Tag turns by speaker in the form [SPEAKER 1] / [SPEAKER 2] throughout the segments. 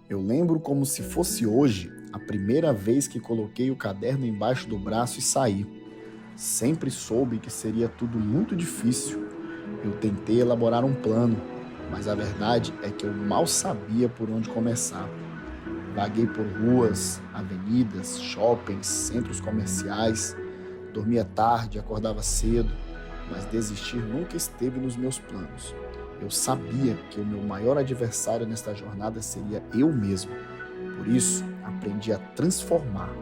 [SPEAKER 1] Eu lembro como se fosse hoje a primeira vez que coloquei o caderno embaixo do braço e saí. Sempre soube que seria tudo muito difícil. Eu tentei elaborar um plano, mas a verdade é que eu mal sabia por onde começar. Vaguei por ruas, avenidas, shoppings, centros comerciais. Dormia tarde, acordava cedo, mas desistir nunca esteve nos meus planos. Eu sabia que o meu maior adversário nesta jornada seria eu mesmo. Por isso, aprendi a transformar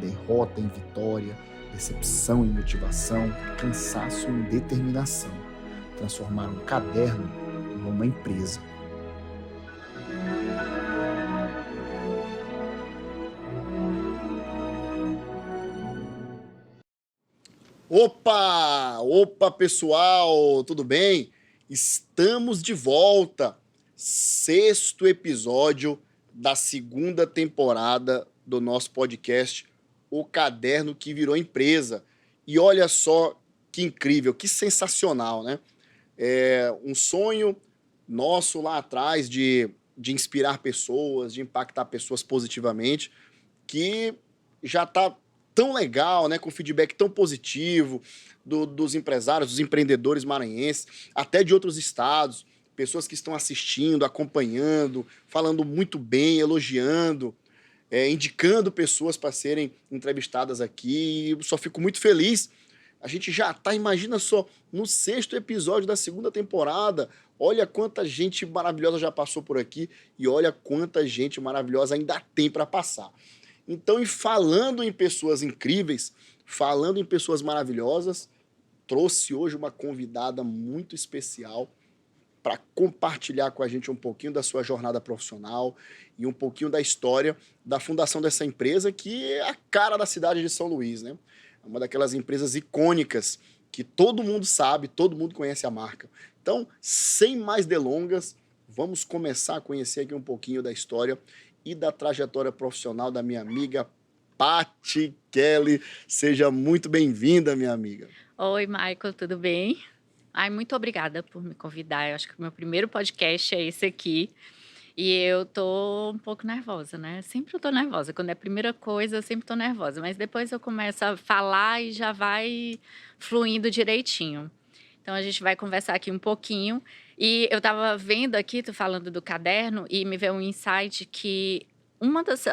[SPEAKER 1] derrota em vitória, decepção em motivação, cansaço em determinação, transformar um caderno em uma empresa. Opa, pessoal, tudo bem? Estamos de volta. Sexto episódio da segunda temporada do nosso podcast, O Caderno que Virou Empresa. E olha só que incrível, que sensacional, né? É um sonho nosso lá atrás de inspirar pessoas, de impactar pessoas positivamente, que já está tão legal, né, com feedback tão positivo dos empresários, dos empreendedores maranhenses, até de outros estados, pessoas que estão assistindo, acompanhando, falando muito bem, elogiando, indicando pessoas para serem entrevistadas aqui. Eu só fico muito feliz. A gente já está, imagina só, no sexto episódio da segunda temporada. Olha quanta gente maravilhosa já passou por aqui e olha quanta gente maravilhosa ainda tem para passar. Então, e falando em pessoas incríveis, falando em pessoas maravilhosas, trouxe hoje uma convidada muito especial para compartilhar com a gente um pouquinho da sua jornada profissional e um pouquinho da história da fundação dessa empresa, que é a cara da cidade de São Luís, né? É uma daquelas empresas icônicas que todo mundo sabe, todo mundo conhece a marca. Então, sem mais delongas, vamos começar a conhecer aqui um pouquinho da história e da trajetória profissional da minha amiga Paty Kelly. Seja muito bem-vinda, minha amiga.
[SPEAKER 2] Oi, Michael, tudo bem? Ai, muito obrigada por me convidar. Eu acho que o meu primeiro podcast é esse aqui. E eu tô um pouco nervosa, né? Sempre eu tô nervosa. Quando é a primeira coisa, eu sempre tô nervosa. Mas depois eu começo a falar e já vai fluindo direitinho. Então a gente vai conversar aqui um pouquinho. E eu tava vendo aqui, tu falando do caderno, e me veio um insight que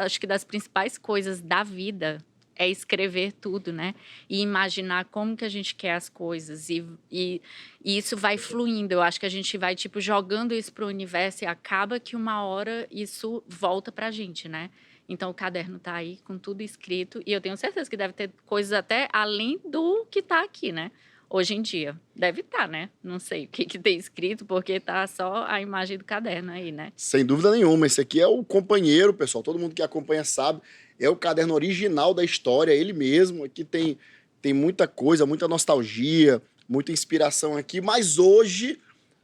[SPEAKER 2] acho que das principais coisas da vida é escrever tudo, né? E imaginar como que a gente quer as coisas. E isso vai fluindo. Eu acho que a gente vai, tipo, jogando isso pro universo e acaba que uma hora isso volta pra gente, né? Então o caderno tá aí com tudo escrito e eu tenho certeza que deve ter coisas até além do que tá aqui, né? Hoje em dia. Deve estar, né? Não sei o que tem escrito, porque tá só a imagem do caderno aí, né?
[SPEAKER 1] Sem dúvida nenhuma, esse aqui é o companheiro, pessoal. Todo mundo que acompanha sabe. É o caderno original da história, ele mesmo. Aqui tem muita coisa, muita nostalgia, muita inspiração aqui. Mas hoje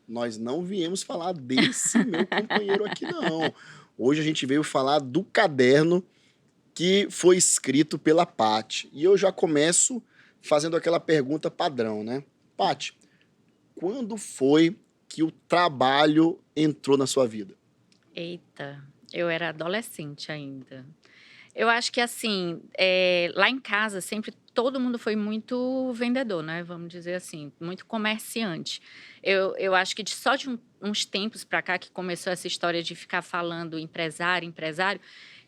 [SPEAKER 1] nós não viemos falar desse meu companheiro aqui, não. Hoje a gente veio falar do caderno que foi escrito pela Paty. E eu já começo fazendo aquela pergunta padrão, né? Paty, quando foi que o trabalho entrou na sua vida?
[SPEAKER 2] Eita, eu era adolescente ainda. Eu acho que assim, lá em casa sempre todo mundo foi muito vendedor, né, vamos dizer assim, muito comerciante. Eu acho que só de uns tempos para cá que começou essa história de ficar falando empresário, empresário,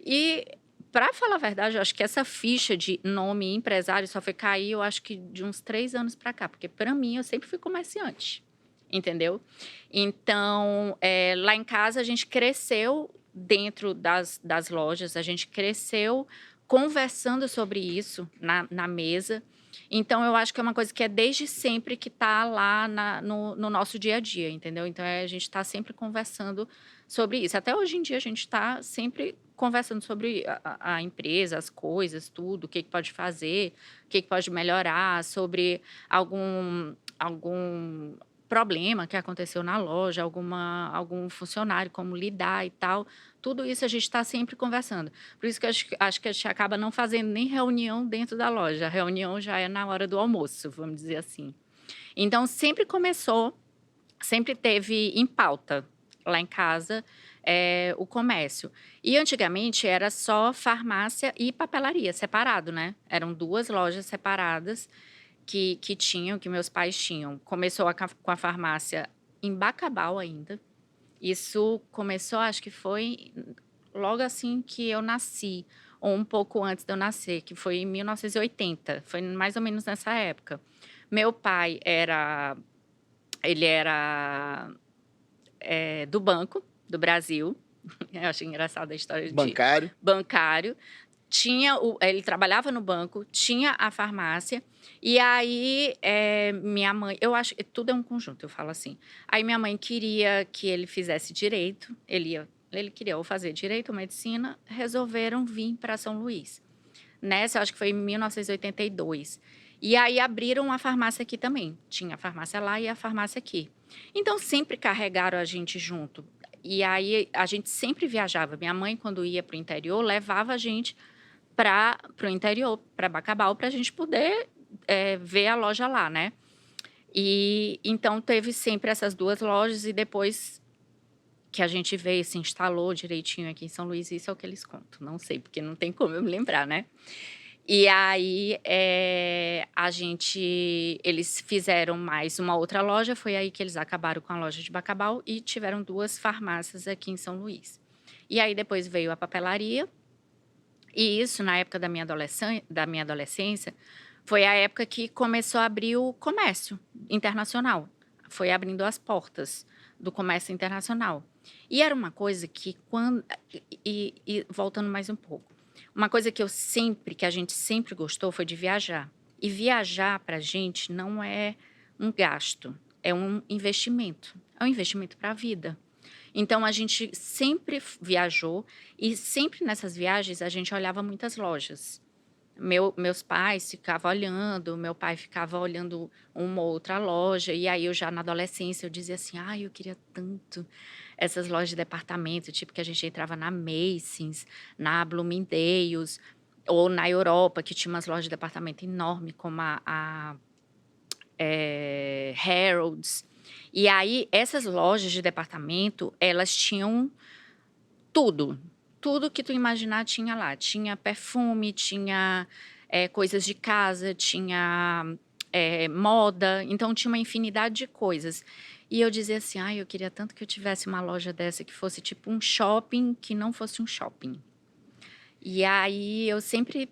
[SPEAKER 2] e para falar a verdade, eu acho que essa ficha de nome empresário só foi cair, eu acho que de uns 3 anos para cá, porque para mim eu sempre fui comerciante, entendeu? Então, lá em casa a gente cresceu dentro das lojas, a gente cresceu conversando sobre isso na mesa. Então, eu acho que é uma coisa que é desde sempre que está lá no nosso dia a dia, entendeu? Então, a gente está sempre conversando sobre isso. Até hoje em dia, a gente está sempre conversando sobre a empresa, as coisas, tudo, o que pode fazer, o que pode melhorar, sobre algum problema que aconteceu na loja, algum funcionário, como lidar e tal. Tudo isso a gente está sempre conversando. Por isso que eu acho que a gente acaba não fazendo nem reunião dentro da loja. A reunião já é na hora do almoço, vamos dizer assim. Então, sempre teve em pauta lá em casa o comércio. E antigamente era só farmácia e papelaria, separado, né? Eram 2 lojas separadas que meus pais tinham. Começou com a farmácia em Bacabal ainda. Isso começou, acho que foi logo assim que eu nasci, ou um pouco antes de eu nascer, que foi em 1980, foi mais ou menos nessa época. Meu pai ele era do Banco do Brasil, eu acho engraçada a história de
[SPEAKER 1] Bancário.
[SPEAKER 2] bancário, ele trabalhava no banco, tinha a farmácia, e aí, minha mãe eu acho que tudo é um conjunto, eu falo assim. Aí minha mãe queria que ele fizesse direito, ele queria ou fazer direito ou medicina, resolveram vir para São Luís. Nessa, eu acho que foi em 1982. E aí abriram a farmácia aqui também. Tinha a farmácia lá e a farmácia aqui. Então sempre carregaram a gente junto. E aí a gente sempre viajava. Minha mãe, quando ia para o interior, levava a gente para o interior, para Bacabal, para a gente poder ver a loja lá, né? E então teve sempre essas 2 lojas e depois que a gente veio, se instalou direitinho aqui em São Luís, isso é o que eles contam. Não sei, porque não tem como eu me lembrar, né? E aí, eles fizeram mais uma outra loja, foi aí que eles acabaram com a loja de Bacabal e tiveram 2 farmácias aqui em São Luís. E aí depois veio a papelaria, e isso na época da minha adolescência, foi a época que começou a abrir o comércio internacional. Foi abrindo as portas do comércio internacional. E era uma coisa que voltando mais um pouco, uma coisa que a gente sempre gostou foi de viajar. E viajar pra gente não é um gasto, é um investimento. É um investimento para a vida. Então a gente sempre viajou e sempre nessas viagens a gente olhava muitas lojas. Meus pais ficavam olhando, meu pai ficava olhando uma ou outra loja, e aí eu já na adolescência eu dizia assim, ai, eu queria tanto essas lojas de departamento, tipo que a gente entrava na Macy's, na Bloomingdale's, ou na Europa, que tinha umas lojas de departamento enormes, como Harrods. E aí, essas lojas de departamento, elas tinham tudo. Tudo que tu imaginar tinha lá. Tinha perfume, tinha coisas de casa, tinha moda. Então, tinha uma infinidade de coisas. E eu dizia assim, ai, eu queria tanto que eu tivesse uma loja dessa que fosse tipo um shopping, que não fosse um shopping. E aí, eu sempre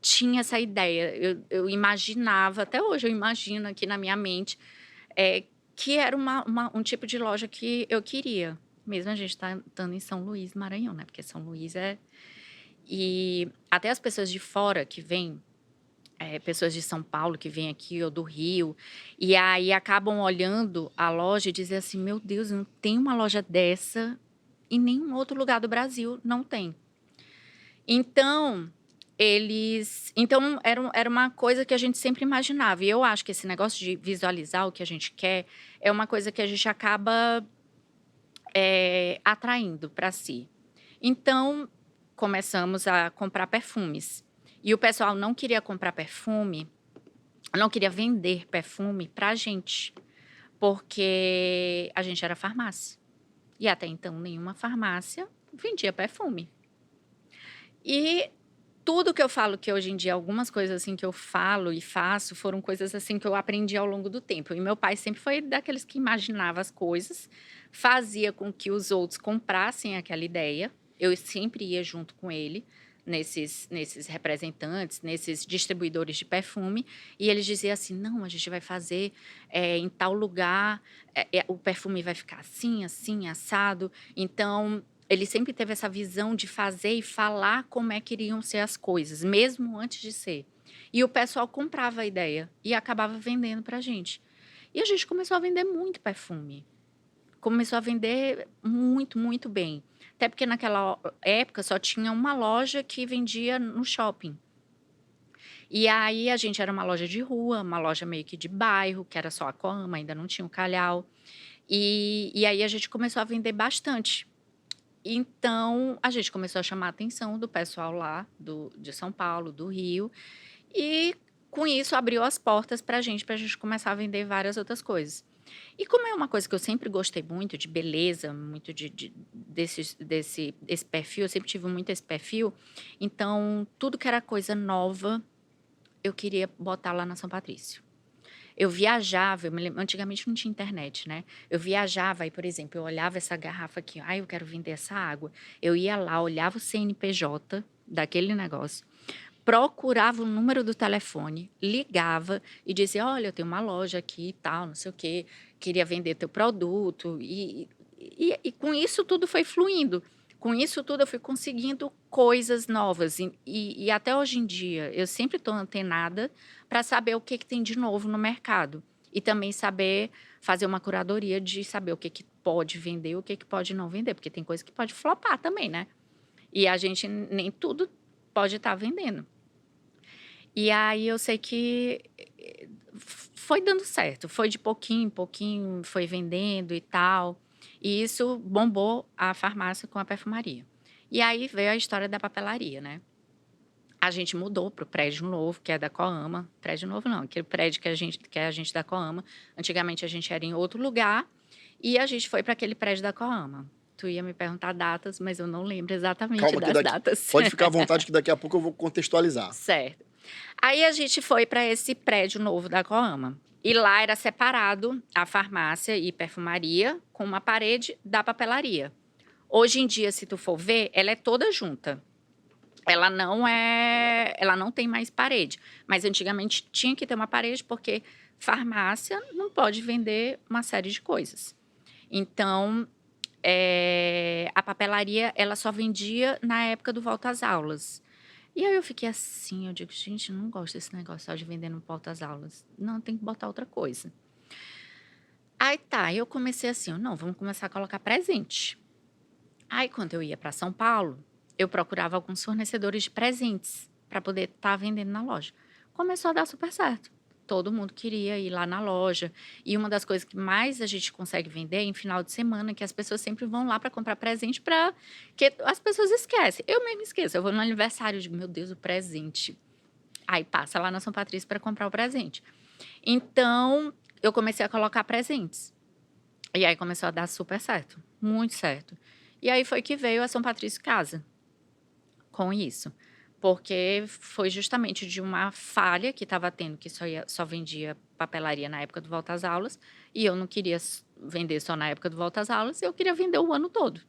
[SPEAKER 2] tinha essa ideia. Eu imaginava, até hoje eu imagino aqui na minha mente, que era um tipo de loja que eu queria. Mesmo a gente estando em São Luís, Maranhão, né? Porque São Luís é... E até as pessoas de fora que vêm, pessoas de São Paulo que vêm aqui, ou do Rio, e aí acabam olhando a loja e dizem assim, meu Deus, não tem uma loja dessa em nenhum outro lugar do Brasil, não tem. Então, era uma coisa que a gente sempre imaginava. E eu acho que esse negócio de visualizar o que a gente quer é uma coisa que a gente acaba atraindo para si. Então, começamos a comprar perfumes. E o pessoal não queria comprar perfume, não queria vender perfume para a gente, porque a gente era farmácia. E até então, nenhuma farmácia vendia perfume. E tudo que eu falo que hoje em dia, algumas coisas assim que eu falo e faço, foram coisas assim que eu aprendi ao longo do tempo. E meu pai sempre foi daqueles que imaginava as coisas, fazia com que os outros comprassem aquela ideia. Eu sempre ia junto com ele nesses representantes, nesses distribuidores de perfume, e eles diziam assim, não, a gente vai fazer em tal lugar, o perfume vai ficar assim, assim, assado. Então, ele sempre teve essa visão de fazer e falar como é que iriam ser as coisas, mesmo antes de ser. E o pessoal comprava a ideia e acabava vendendo pra gente. E a gente começou a vender muito perfume. Começou a vender muito, muito bem. Até porque naquela época só tinha uma loja que vendia no shopping. E aí a gente era uma loja de rua, uma loja meio que de bairro, que era só a Coama, ainda não tinha o Calhau. E aí a gente começou a vender bastante. Então, a gente começou a chamar a atenção do pessoal lá de São Paulo, do Rio, e com isso, abriu as portas para a gente começar a vender várias outras coisas. E como é uma coisa que eu sempre gostei muito, de beleza, muito desse perfil, eu sempre tive muito esse perfil, então tudo que era coisa nova, eu queria botar lá na São Patrício. Eu viajava, eu me lembro, antigamente não tinha internet, né? Eu viajava e, por exemplo, eu olhava essa garrafa aqui, eu quero vender essa água. Eu ia lá, olhava o CNPJ daquele negócio, procurava o número do telefone, ligava e dizia, olha, eu tenho uma loja aqui e tal, não sei o quê, queria vender teu produto. E com isso tudo foi fluindo. Com isso tudo eu fui conseguindo coisas novas. E até hoje em dia, eu sempre estou antenada para saber o que tem de novo no mercado. E também saber fazer uma curadoria de saber o que pode vender e o que pode não vender. Porque tem coisa que pode flopar também, né? E a gente nem tudo pode estar vendendo. E aí eu sei que foi dando certo, foi de pouquinho em pouquinho, foi vendendo e tal. E isso bombou a farmácia com a perfumaria. E aí veio a história da papelaria, né? A gente mudou para o prédio novo, que é da Coama. Prédio novo não, aquele prédio que é a gente da Coama. Antigamente a gente era em outro lugar e a gente foi para aquele prédio da Coama. Tu ia me perguntar datas, mas eu não lembro exatamente
[SPEAKER 1] Calma que
[SPEAKER 2] das datas.
[SPEAKER 1] pode ficar à vontade que daqui a pouco eu vou contextualizar.
[SPEAKER 2] Certo. Aí a gente foi para esse prédio novo da Coama. E lá era separado a farmácia e perfumaria com uma parede da papelaria. Hoje em dia, se tu for ver, ela é toda junta. Ela não tem mais parede. Mas antigamente tinha que ter uma parede porque farmácia não pode vender uma série de coisas. Então, a papelaria ela só vendia na época do volta às aulas. E aí eu fiquei assim, eu digo, gente, não gosto desse negócio só de vender no volta às aulas. Não, tem que botar outra coisa. Aí tá, eu comecei assim, não, vamos começar a colocar presente. Aí quando eu ia para São Paulo, eu procurava alguns fornecedores de presentes para poder estar vendendo na loja. Começou a dar super certo. Todo mundo queria ir lá na loja. E uma das coisas que mais a gente consegue vender é em final de semana, que as pessoas sempre vão lá para comprar presente que as pessoas esquecem. Eu mesmo esqueço. Eu vou no aniversário e digo, meu Deus, o presente. Aí passa lá na São Patrício para comprar o presente. Então, eu comecei a colocar presentes. E aí começou a dar super certo. Muito certo. E aí foi que veio a São Patrício Casa com isso. Porque foi justamente de uma falha que estava tendo, que só vendia papelaria na época do volta às aulas, e eu não queria vender só na época do volta às aulas, eu queria vender o ano todo.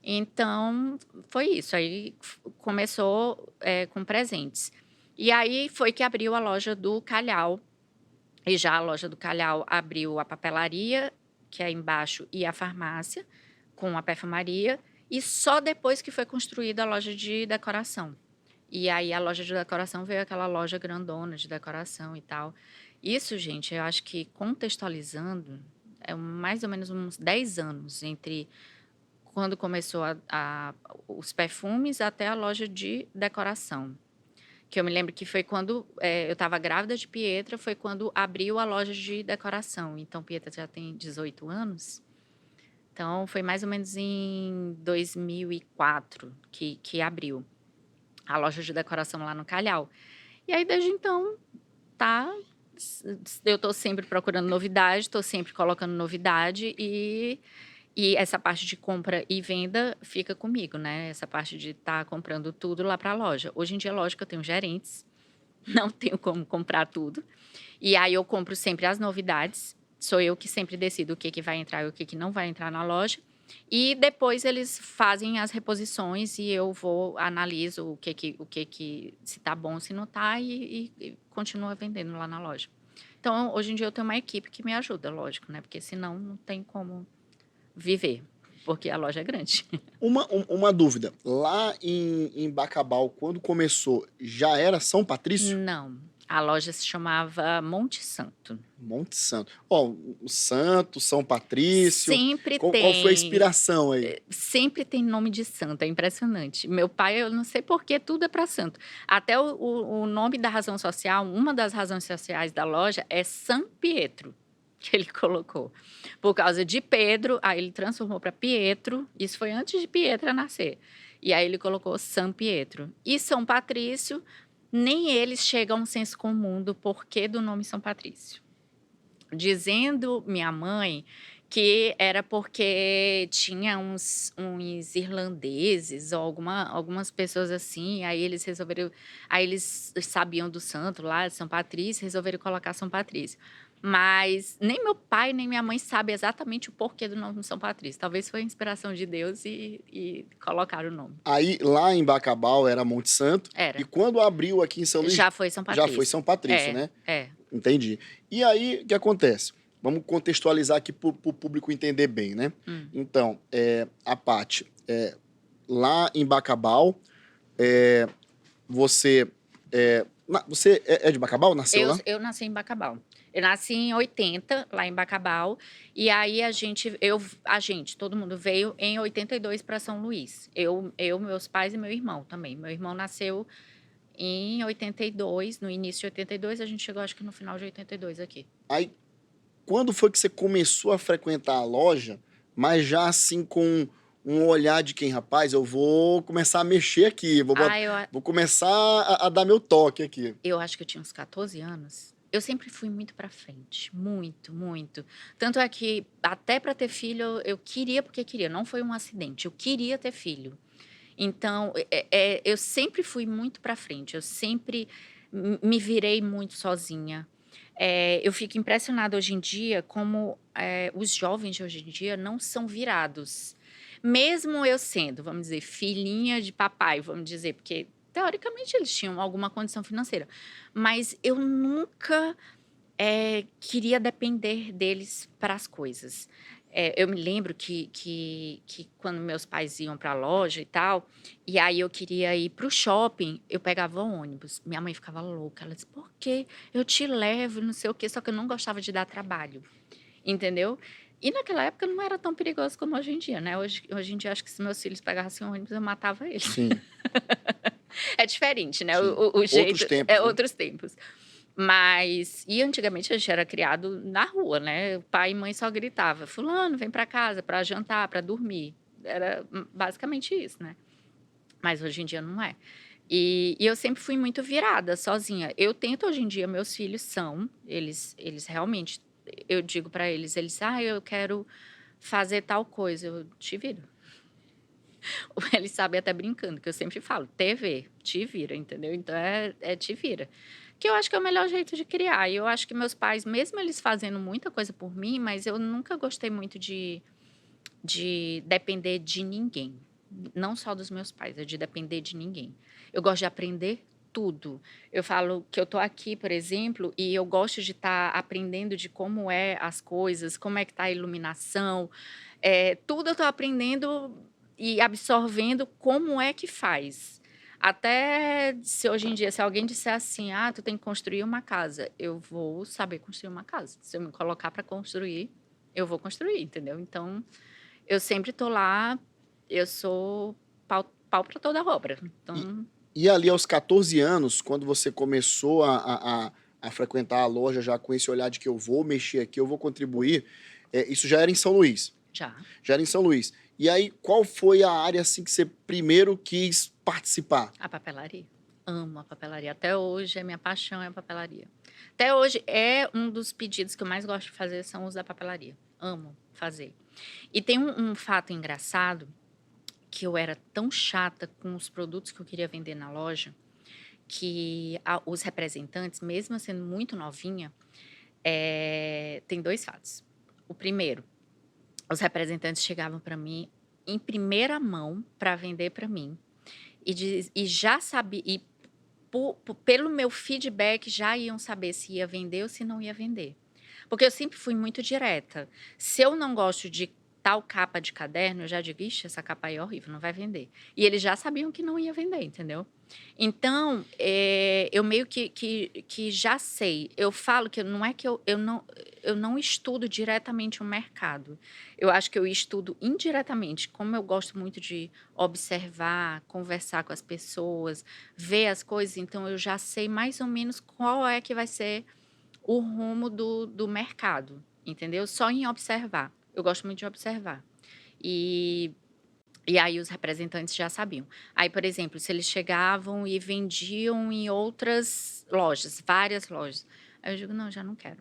[SPEAKER 2] Então, foi isso. Aí começou com presentes. E aí foi que abriu a loja do Calhau. E já a loja do Calhau abriu a papelaria, que é embaixo, e a farmácia, com a perfumaria. E só depois que foi construída a loja de decoração. E aí a loja de decoração veio aquela loja grandona de decoração e tal. Isso, gente, eu acho que contextualizando, é mais ou menos uns 10 anos entre quando começou os perfumes até a loja de decoração. Que eu me lembro que foi quando eu estava grávida de Pietra, foi quando abriu a loja de decoração. Então, Pietra já tem 18 anos. Então, foi mais ou menos em 2004 que abriu a loja de decoração lá no Calhau. E aí, desde então, eu estou sempre procurando novidade, estou sempre colocando novidade e essa parte de compra e venda fica comigo, né? Essa parte de estar comprando tudo lá para a loja. Hoje em dia, lógico, eu tenho gerentes, não tenho como comprar tudo. E aí eu compro sempre as novidades. Sou eu que sempre decido o que vai entrar e o que não vai entrar na loja. E depois eles fazem as reposições e eu analiso o que se tá bom, se não tá e continuo vendendo lá na loja. Então, hoje em dia eu tenho uma equipe que me ajuda, lógico, né? Porque senão não tem como viver, porque a loja é grande.
[SPEAKER 1] Uma dúvida, lá em Bacabal, quando começou, já era São Patrício?
[SPEAKER 2] Não, a loja se chamava Monte Santo.
[SPEAKER 1] Monte Santo. Ó, o Santo, São Patrício.
[SPEAKER 2] Sempre
[SPEAKER 1] Qual
[SPEAKER 2] tem.
[SPEAKER 1] foi a inspiração aí?
[SPEAKER 2] Sempre tem nome de santo, é impressionante. Meu pai, eu não sei por que tudo é para santo. Até o nome da razão social, uma das razões sociais da loja é São Pietro, que ele colocou. Por causa de Pedro, aí ele transformou para Pietro. Isso foi antes de Pietra nascer. E aí ele colocou São Pietro. E São Patrício Nem eles chegam a um senso comum do porquê do nome São Patrício. Dizendo minha mãe que era porque tinha uns irlandeses ou algumas pessoas assim, aí eles sabiam do santo lá, de São Patrício, resolveram colocar São Patrício. Mas nem meu pai nem minha mãe sabem exatamente o porquê do nome São Patrício. Talvez foi a inspiração de Deus e colocaram o nome.
[SPEAKER 1] Aí, lá em Bacabal era Monte Santo, e
[SPEAKER 2] Era.
[SPEAKER 1] quando abriu aqui em São Luís,
[SPEAKER 2] Já foi São
[SPEAKER 1] já foi
[SPEAKER 2] Patrício.
[SPEAKER 1] São Patrício, né?
[SPEAKER 2] É.
[SPEAKER 1] Entendi. E aí, o que acontece? Vamos contextualizar aqui para o público entender bem, né? Então, a Paty, lá em Bacabal, você você é de Bacabal? Nasceu lá?
[SPEAKER 2] Eu nasci em Bacabal. Eu nasci em 80, lá em Bacabal, e aí todo mundo veio em 82 para São Luís. Meus pais e meu irmão também. Meu irmão nasceu em 82, no início de 82, a gente chegou acho que no final de 82 aqui.
[SPEAKER 1] Aí, quando foi que você começou a frequentar a loja, mas já assim com um olhar de quem, rapaz, eu vou começar a mexer aqui, vou começar a dar meu toque aqui.
[SPEAKER 2] Eu acho que eu tinha uns 14 anos. Eu sempre fui muito pra frente, muito, muito. Tanto é que até para ter filho eu queria porque queria, não foi um acidente, eu queria ter filho. Então, eu sempre fui muito pra frente, eu sempre me virei muito sozinha. Eu fico impressionada hoje em dia como os jovens de hoje em dia não são virados. Mesmo eu sendo, vamos dizer, filhinha de papai, vamos dizer, porque teoricamente eles tinham alguma condição financeira, mas eu nunca queria depender deles para as coisas. Eu me lembro que quando meus pais iam para a loja e tal, e aí eu queria ir para o shopping, eu pegava o ônibus. Minha mãe ficava louca. Ela disse, por quê? Eu te levo, não sei o quê. Só que eu não gostava de dar trabalho, entendeu? E naquela época não era tão perigoso como hoje em dia, né? Hoje em dia, acho que se meus filhos pegassem o ônibus, eu matava eles.
[SPEAKER 1] Sim.
[SPEAKER 2] É diferente, né?
[SPEAKER 1] Sim.
[SPEAKER 2] O jeito.
[SPEAKER 1] Outros tempos, né?
[SPEAKER 2] Outros tempos. E antigamente a gente era criado na rua, né? O pai e mãe só gritavam, fulano, vem para casa para jantar, para dormir. Era basicamente isso, né? Mas hoje em dia não é. E eu sempre fui muito virada, sozinha. Eu tento hoje em dia, meus filhos eles realmente, eu digo para eles, eu quero fazer tal coisa, eu te viro. Eles sabem até brincando, que eu sempre falo, TV, te vira, entendeu? Então te vira. Que eu acho que é o melhor jeito de criar. E eu acho que meus pais, mesmo eles fazendo muita coisa por mim, mas eu nunca gostei muito de depender de ninguém. Não só dos meus pais, é de depender de ninguém. Eu gosto de aprender tudo. Eu falo que eu tô aqui, por exemplo, e eu gosto de estar aprendendo de como é as coisas, como é que tá a iluminação. Tudo eu tô aprendendo e absorvendo como é que faz. Até se hoje em dia, se alguém disser assim, tu tem que construir uma casa, eu vou saber construir uma casa. Se eu me colocar para construir, eu vou construir, entendeu? Então, eu sempre tô lá, eu sou pau para toda obra. Então,
[SPEAKER 1] E ali aos 14 anos, quando você começou a frequentar a loja já com esse olhar de que eu vou mexer aqui, eu vou contribuir, isso já era em São Luís?
[SPEAKER 2] já.
[SPEAKER 1] Já era em São Luís. E aí, qual foi a área assim que você primeiro quis participar?
[SPEAKER 2] A papelaria. Amo a papelaria. Até hoje, a minha paixão é a papelaria. Até hoje, é um dos pedidos que eu mais gosto de fazer são os da papelaria. Amo fazer. E tem um fato engraçado, que eu era tão chata com os produtos que eu queria vender na loja, que os representantes, mesmo eu sendo muito novinha, tem 2 fatos. O primeiro, os representantes chegavam para mim em primeira mão para vender para mim e já sabia, e pelo meu feedback já iam saber se ia vender ou se não ia vender. Porque eu sempre fui muito direta. Se eu não gosto de tal capa de caderno, eu já digo, ixi, essa capa aí é horrível, não vai vender. E eles já sabiam que não ia vender, entendeu? Então, eu meio que já sei. Eu falo que não é que eu não estudo diretamente o mercado. Eu acho que eu estudo indiretamente. Como eu gosto muito de observar, conversar com as pessoas, ver as coisas, então eu já sei mais ou menos qual é que vai ser o rumo do mercado, entendeu? Só em observar. Eu gosto muito de observar. E E aí os representantes já sabiam. Aí, por exemplo, se eles chegavam e vendiam em outras lojas, várias lojas, aí eu digo: "Não, já não quero".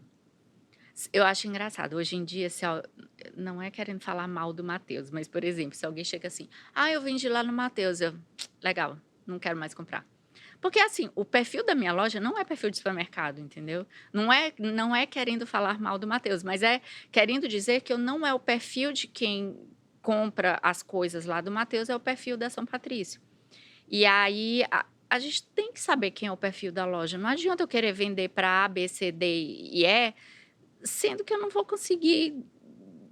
[SPEAKER 2] Eu acho engraçado, hoje em dia, não é querendo falar mal do Matheus, mas, por exemplo, se alguém chega assim: "Ah, eu vendi lá no Matheus", eu: "Legal, não quero mais comprar". Porque, assim, o perfil da minha loja não é perfil de supermercado, entendeu? Não é querendo falar mal do Matheus, mas é querendo dizer que eu não é o perfil de quem compra as coisas lá do Matheus, é o perfil da São Patrício. E aí a gente tem que saber quem é o perfil da loja. Não adianta eu querer vender para A, B, C, D e E, sendo que eu não vou conseguir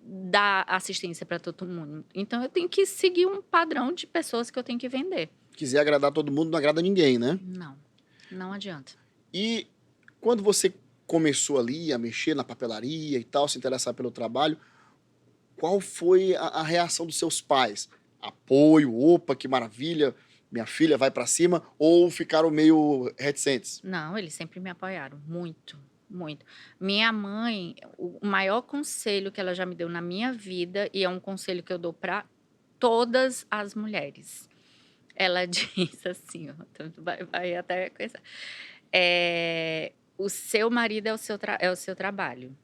[SPEAKER 2] dar assistência para todo mundo. Então eu tenho que seguir um padrão de pessoas que eu tenho que vender.
[SPEAKER 1] Quiser agradar todo mundo, não agrada ninguém, né?
[SPEAKER 2] Não, não adianta.
[SPEAKER 1] E quando você começou ali a mexer na papelaria e tal, se interessar pelo trabalho, qual foi a reação dos seus pais? Apoio, opa, que maravilha, minha filha vai pra cima, ou ficaram meio reticentes?
[SPEAKER 2] Não, eles sempre me apoiaram, muito, muito. Minha mãe, o maior conselho que ela já me deu na minha vida, e é um conselho que eu dou para todas as mulheres. Ela diz assim, ó, vai até coisa. O seu marido é o seu trabalho,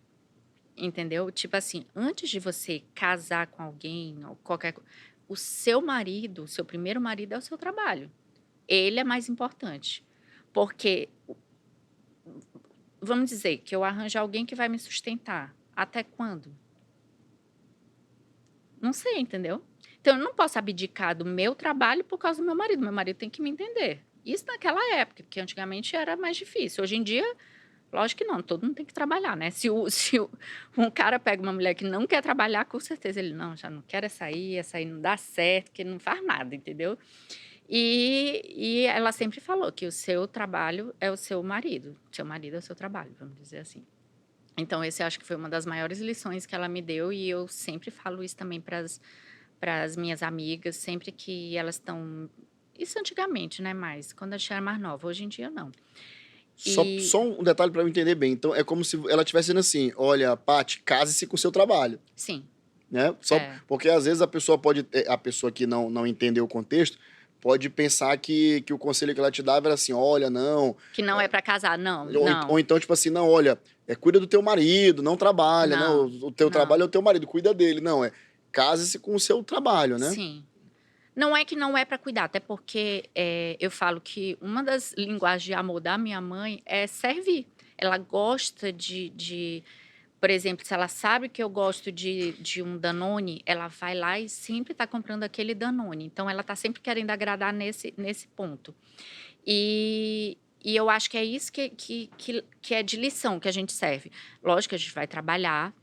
[SPEAKER 2] entendeu? Tipo assim, antes de você casar com alguém ou qualquer coisa, o seu primeiro marido é o seu trabalho. Ele é mais importante. Porque vamos dizer que eu arranjo alguém que vai me sustentar. Até quando? Não sei, entendeu? Então, eu não posso abdicar do meu trabalho por causa do meu marido. Meu marido tem que me entender. Isso naquela época, porque antigamente era mais difícil. Hoje em dia, lógico que não, todo mundo tem que trabalhar, né? Um cara pega uma mulher que não quer trabalhar, com certeza ele, não, já não quer essa aí não dá certo, que não faz nada, entendeu? E ela sempre falou que o seu trabalho é o seu marido é o seu trabalho, vamos dizer assim. Então, esse acho que foi uma das maiores lições que ela me deu, e eu sempre falo isso também para as minhas amigas, sempre que elas estão. Isso antigamente, né? Mais, quando a gente era mais nova, hoje em dia não.
[SPEAKER 1] Só
[SPEAKER 2] E
[SPEAKER 1] um detalhe para eu entender bem. Então, é como se ela estivesse dizendo assim: olha, Paty, case-se com o seu trabalho.
[SPEAKER 2] sim,
[SPEAKER 1] Né? Só
[SPEAKER 2] é.
[SPEAKER 1] porque às vezes a pessoa que não entendeu o contexto, pode pensar que o conselho que ela te dava era assim: olha, não.
[SPEAKER 2] Que não é para casar, não,
[SPEAKER 1] Ou
[SPEAKER 2] não,
[SPEAKER 1] então, tipo assim, não, olha, cuida do teu marido, não trabalha, né?
[SPEAKER 2] não,
[SPEAKER 1] O teu
[SPEAKER 2] não.
[SPEAKER 1] trabalho é o teu marido, cuida dele. Não, case-se com o seu trabalho, né?
[SPEAKER 2] Sim. Não é que não é para cuidar, até porque eu falo que uma das linguagens de amor da minha mãe é servir. Ela gosta por exemplo, se ela sabe que eu gosto de um Danone, ela vai lá e sempre está comprando aquele Danone. Então, ela está sempre querendo agradar nesse ponto. E eu acho que é isso que é de lição que a gente serve. Lógico que a gente vai trabalhar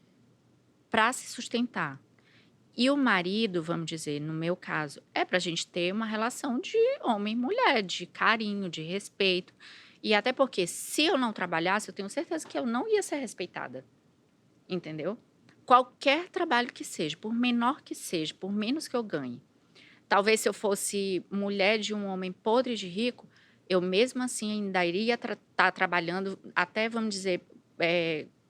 [SPEAKER 2] para se sustentar. E o marido, vamos dizer, no meu caso, é para a gente ter uma relação de homem e mulher, de carinho, de respeito. E até porque, se eu não trabalhasse, eu tenho certeza que eu não ia ser respeitada. Entendeu? Qualquer trabalho que seja, por menor que seja, por menos que eu ganhe. Talvez se eu fosse mulher de um homem podre de rico, eu mesmo assim ainda iria estar trabalhando, até, vamos dizer,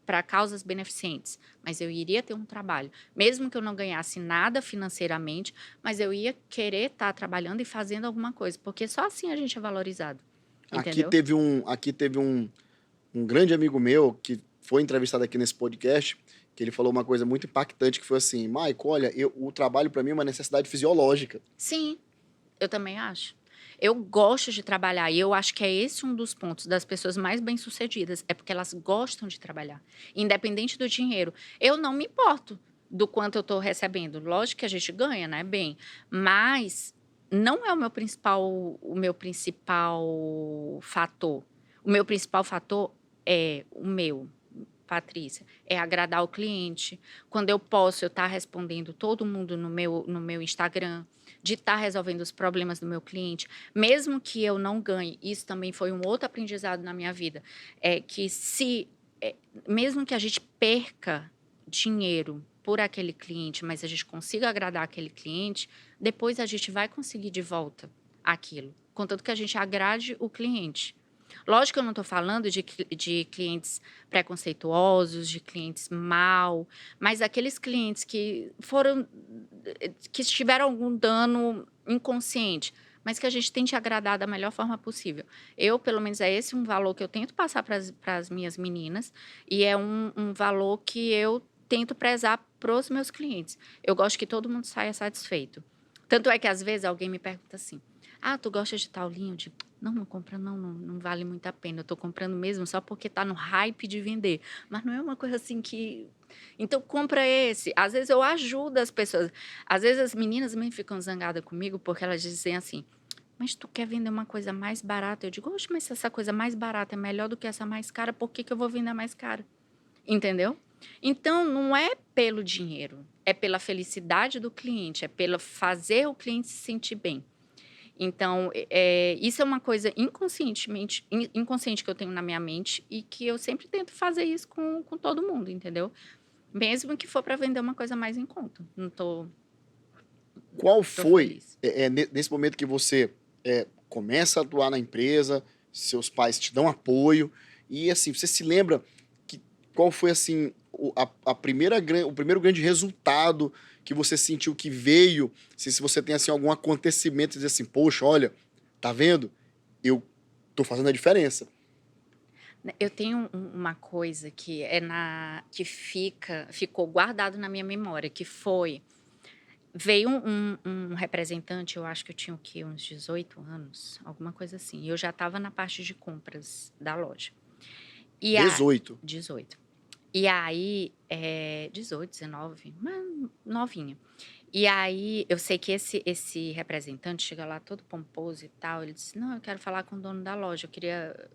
[SPEAKER 2] para causas beneficentes. Mas eu iria ter um trabalho. Mesmo que eu não ganhasse nada financeiramente, mas eu ia querer estar trabalhando e fazendo alguma coisa. Porque só assim a gente é valorizado.
[SPEAKER 1] Aqui
[SPEAKER 2] Entendeu?
[SPEAKER 1] teve um grande amigo meu que foi entrevistado aqui nesse podcast, que ele falou uma coisa muito impactante, que foi assim: Maico, olha, o trabalho para mim é uma necessidade fisiológica.
[SPEAKER 2] Sim, eu também acho. Eu gosto de trabalhar e eu acho que é esse um dos pontos das pessoas mais bem-sucedidas, é porque elas gostam de trabalhar, independente do dinheiro. Eu não me importo do quanto eu estou recebendo. Lógico que a gente ganha, né, bem, mas não é o meu principal fator. O meu principal fator é o meu, Patrícia, é agradar o cliente. Quando eu posso, eu estar respondendo todo mundo no meu Instagram, de estar resolvendo os problemas do meu cliente, mesmo que eu não ganhe. Isso também foi um outro aprendizado na minha vida, é que mesmo que a gente perca dinheiro por aquele cliente, mas a gente consiga agradar aquele cliente, depois a gente vai conseguir de volta aquilo, contanto que a gente agrade o cliente. Lógico que eu não estou falando de clientes preconceituosos, de clientes mal, mas aqueles clientes que tiveram algum dano inconsciente, mas que a gente tente agradar da melhor forma possível. Eu, pelo menos, é esse um valor que eu tento passar para as minhas meninas e é um valor que eu tento prezar para os meus clientes. Eu gosto que todo mundo saia satisfeito. Tanto é que, às vezes, alguém me pergunta assim, tu gosta de tal linha? Eu digo, não compra não vale muito a pena. Eu estou comprando mesmo só porque está no hype de vender. Mas não é uma coisa assim que... Então, compra esse. Às vezes, eu ajudo as pessoas. Às vezes, as meninas também ficam zangadas comigo porque elas dizem assim, mas tu quer vender uma coisa mais barata? Eu digo, oxe, mas se essa coisa mais barata é melhor do que essa mais cara, por que eu vou vender mais cara? Entendeu? Então, não é pelo dinheiro, é pela felicidade do cliente, é pelo fazer o cliente se sentir bem. Então, isso é uma coisa inconsciente que eu tenho na minha mente e que eu sempre tento fazer isso com todo mundo, entendeu? Mesmo que for para vender uma coisa mais em conta. Não tô
[SPEAKER 1] Qual foi,
[SPEAKER 2] feliz.
[SPEAKER 1] nesse momento que você começa a atuar na empresa, seus pais te dão apoio, e assim, você se lembra qual foi assim o primeiro grande resultado que você sentiu que veio, se você tem assim algum acontecimento e dizer assim, poxa, olha, tá vendo? Eu tô fazendo a diferença.
[SPEAKER 2] Eu tenho uma coisa que ficou guardado na minha memória, que foi... Veio um representante, eu acho que eu tinha o quê? Uns 18 anos, alguma coisa assim. Eu já estava na parte de compras da loja.
[SPEAKER 1] 18.
[SPEAKER 2] 18. E aí, 18, 19, mas novinha. E aí, eu sei que esse representante chega lá todo pomposo e tal, ele disse, não, eu quero falar com o dono da loja,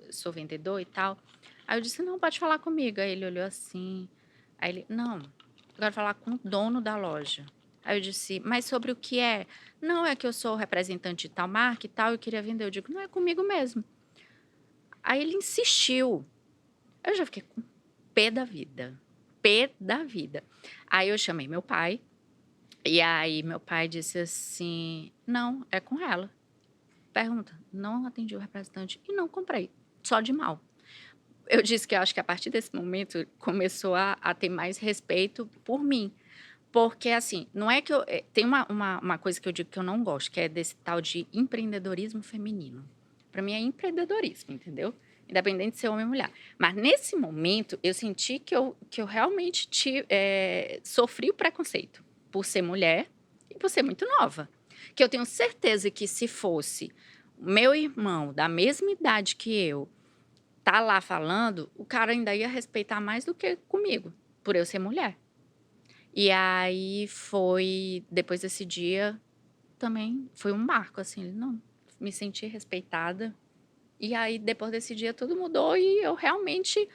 [SPEAKER 2] sou vendedor e tal. Aí eu disse, não, pode falar comigo. Aí ele olhou assim, aí ele, não, eu quero falar com o dono da loja. Aí eu disse, mas sobre o que é? Não, é que eu sou representante de tal marca e tal, eu queria vender. Eu digo, não, é comigo mesmo. Aí ele insistiu. Eu já fiquei com pé da vida. Pé da vida. Aí eu chamei meu pai. E aí meu pai disse assim, não, é com ela. Pergunta, não atendi o representante e não comprei. Só de mal. Eu disse que eu acho que a partir desse momento começou a ter mais respeito por mim. Porque, assim, não é que eu... Tem uma coisa que eu digo que eu não gosto, que é desse tal de empreendedorismo feminino. Para mim é empreendedorismo, entendeu? Independente de ser homem ou mulher. Mas, nesse momento, eu senti que eu realmente sofri o preconceito por ser mulher e por ser muito nova. Que eu tenho certeza que se fosse meu irmão da mesma idade que eu, tá lá falando, o cara ainda ia respeitar mais do que comigo, por eu ser mulher. E aí depois desse dia, também foi um marco, assim, não, me senti respeitada. E aí, depois desse dia, tudo mudou e eu realmente,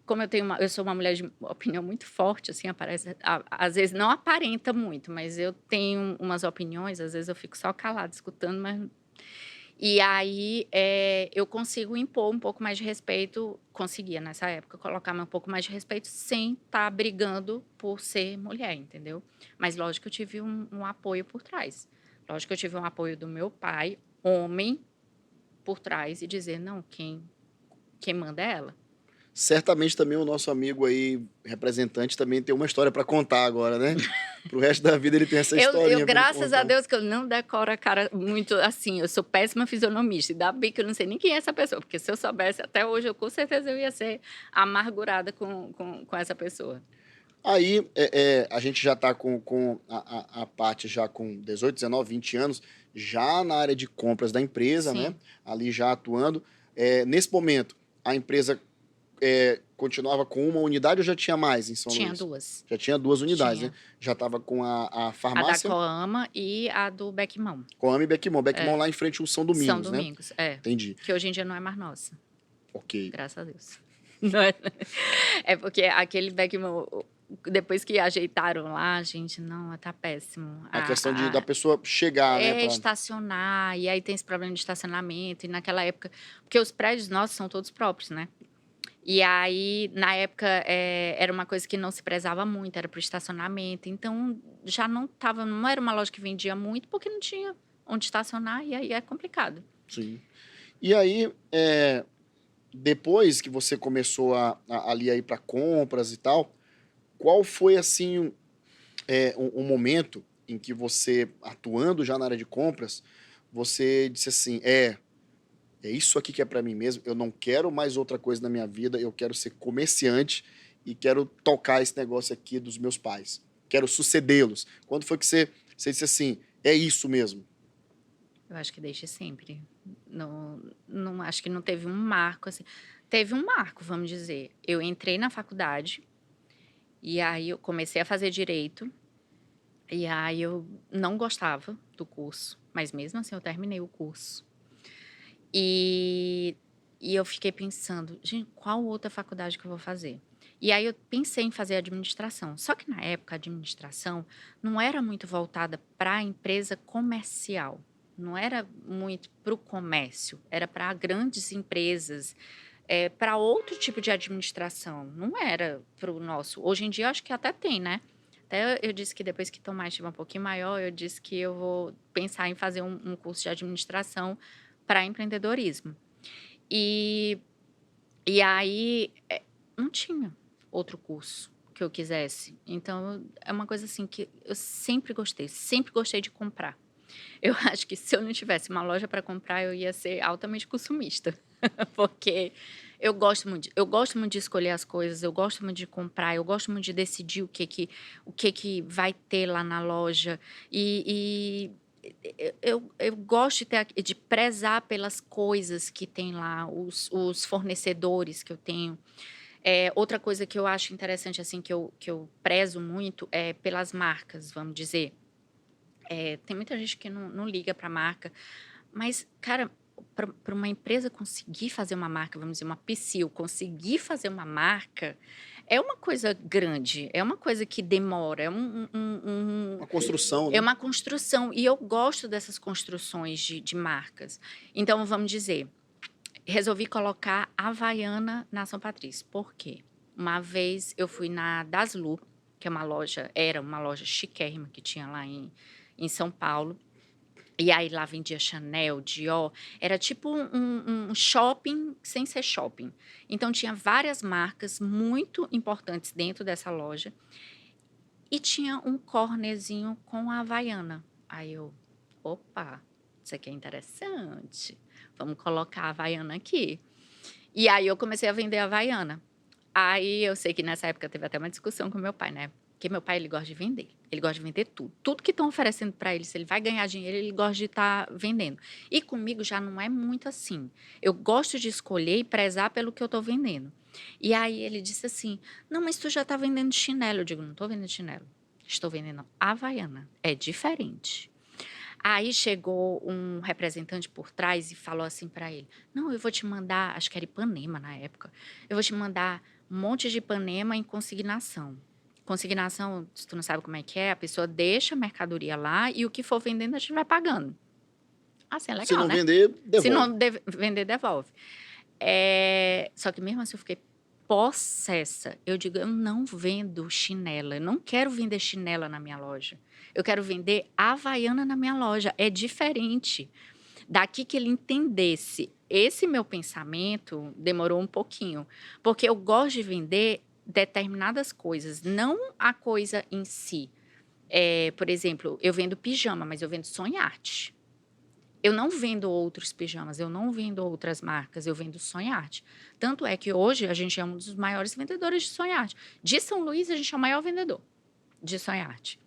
[SPEAKER 2] como eu sou uma mulher de opinião muito forte, assim, às vezes não aparenta muito, mas eu tenho umas opiniões, às vezes eu fico só calada, escutando, mas... E aí, eu consigo impor um pouco mais de respeito, conseguia nessa época, colocar um pouco mais de respeito sem estar brigando por ser mulher, entendeu? Mas lógico que eu tive um apoio por trás. Lógico que eu tive um apoio do meu pai, homem, por trás e dizer, não, quem manda é ela.
[SPEAKER 1] Certamente também o nosso amigo aí, representante, também tem uma história para contar agora, né? Pro resto da vida ele tem essa historinha para
[SPEAKER 2] Graças a
[SPEAKER 1] contar.
[SPEAKER 2] Deus que eu não decoro a cara muito assim, eu sou péssima fisionomista, ainda bem que eu não sei nem quem é essa pessoa, porque se eu soubesse até hoje, com certeza eu ia ser amargurada com essa pessoa.
[SPEAKER 1] Aí a gente já está com a parte já com 18, 19, 20 anos, já na área de compras da empresa, né?
[SPEAKER 2] Sim.
[SPEAKER 1] Ali já atuando. Nesse momento, a empresa continuava com uma unidade ou já tinha mais em São
[SPEAKER 2] Tinha
[SPEAKER 1] Luís?
[SPEAKER 2] 2.
[SPEAKER 1] Já tinha 2 unidades,
[SPEAKER 2] Tinha.
[SPEAKER 1] né? Já estava com a
[SPEAKER 2] A da
[SPEAKER 1] farmácia,
[SPEAKER 2] Coama e a do Beckmão.
[SPEAKER 1] Coame e Beckmão. Beckmão lá em frente ao São
[SPEAKER 2] São
[SPEAKER 1] Domingos, né?
[SPEAKER 2] Domingos,
[SPEAKER 1] Entendi.
[SPEAKER 2] que hoje em dia não é mais nossa,
[SPEAKER 1] Ok.
[SPEAKER 2] graças a Deus. Não é, é porque aquele Beckmão, depois que ajeitaram lá, gente, não, tá péssimo.
[SPEAKER 1] A questão da pessoa chegar, né?
[SPEAKER 2] Estacionar, e aí tem esse problema de estacionamento, e naquela época, porque os prédios nossos são todos próprios, né? E aí, na época, era uma coisa que não se prezava muito, era para o estacionamento, então já não era uma loja que vendia muito, porque não tinha onde estacionar, e aí é complicado.
[SPEAKER 1] Sim. E aí, depois que você começou ali a ir para compras e tal, qual foi, assim, um momento em que você, atuando já na área de compras, você disse assim, é isso aqui que é para mim mesmo, eu não quero mais outra coisa na minha vida, eu quero ser comerciante e quero tocar esse negócio aqui dos meus pais, quero sucedê-los. Quando foi que você disse assim, é isso mesmo?
[SPEAKER 2] Eu acho que desde sempre. Não, não acho que não teve um marco assim. Teve um marco, vamos dizer. Eu entrei na faculdade e aí eu comecei a fazer direito e aí eu não gostava do curso, mas mesmo assim eu terminei o curso. E, e eu fiquei pensando, gente, qual outra faculdade que eu vou fazer? E aí eu pensei em fazer administração. Só que na época a administração não era muito voltada para a empresa comercial. Não era muito para o comércio, era para grandes empresas, para outro tipo de administração. Não era para o nosso. Hoje em dia eu acho que até tem, né? Até eu disse que depois que Tomás estiver um pouquinho maior, eu disse que eu vou pensar em fazer um curso de administração para empreendedorismo. E, e aí não tinha outro curso que eu quisesse. Então é uma coisa assim que eu sempre gostei de comprar. Eu acho que se eu não tivesse uma loja para comprar, eu ia ser altamente consumista, porque eu gosto muito de escolher as coisas, eu gosto muito de comprar, eu gosto muito de decidir o que que vai ter lá na loja eu gosto de prezar pelas coisas que tem lá, os fornecedores que eu tenho. Outra coisa que eu acho interessante, assim, que eu prezo muito é pelas marcas, vamos dizer. Tem muita gente que não liga para a marca, mas, cara, para uma empresa conseguir fazer uma marca, vamos dizer, uma Psyll, conseguir fazer uma marca, é uma coisa grande, é uma coisa que demora,
[SPEAKER 1] Uma construção,
[SPEAKER 2] é
[SPEAKER 1] né?
[SPEAKER 2] uma construção. E eu gosto dessas construções de marcas. Então, vamos dizer, resolvi colocar Havaiana na São Patrício. Por quê? Uma vez eu fui na Daslu, que era uma loja chiquérrima que tinha lá em São Paulo. E aí lá vendia Chanel, Dior. Era tipo um shopping sem ser shopping. Então tinha várias marcas muito importantes dentro dessa loja. E tinha um cornerzinho com a Havaiana. Aí eu, opa, isso aqui é interessante. Vamos colocar a Havaiana aqui. E aí eu comecei a vender a Havaiana. Aí eu sei que nessa época teve até uma discussão com meu pai, né? Porque meu pai, ele gosta de vender. Ele gosta de vender tudo. Tudo que estão oferecendo para ele, se ele vai ganhar dinheiro, ele gosta de estar vendendo. E comigo já não é muito assim. Eu gosto de escolher e prezar pelo que eu estou vendendo. E aí ele disse assim: não, mas tu já está vendendo chinelo. Eu digo: não estou vendendo chinelo. Estou vendendo Havaiana. É diferente. Aí chegou um representante por trás e falou assim para ele: não, eu vou te mandar, acho que era Ipanema na época, eu vou te mandar um monte de Ipanema em consignação. Consignação, se tu não sabe como é que é, a pessoa deixa a mercadoria lá e o que for vendendo a gente vai pagando. Assim, é
[SPEAKER 1] Se
[SPEAKER 2] legal,
[SPEAKER 1] não
[SPEAKER 2] né?
[SPEAKER 1] vender,
[SPEAKER 2] Se
[SPEAKER 1] devolve.
[SPEAKER 2] não vender, devolve. Só que mesmo assim eu fiquei possessa. Eu digo, eu não vendo chinela, eu não quero vender chinela na minha loja. Eu quero vender Havaiana na minha loja. É diferente. Daqui que ele entendesse esse meu pensamento, demorou um pouquinho. Porque eu gosto de vender determinadas coisas, não a coisa em si. Por exemplo, eu vendo pijama, mas eu vendo sonharte. Eu não vendo outros pijamas, eu não vendo outras marcas, eu vendo sonharte. Tanto é que hoje a gente é um dos maiores vendedores de sonharte. De São Luís, a gente é o maior vendedor de sonharte.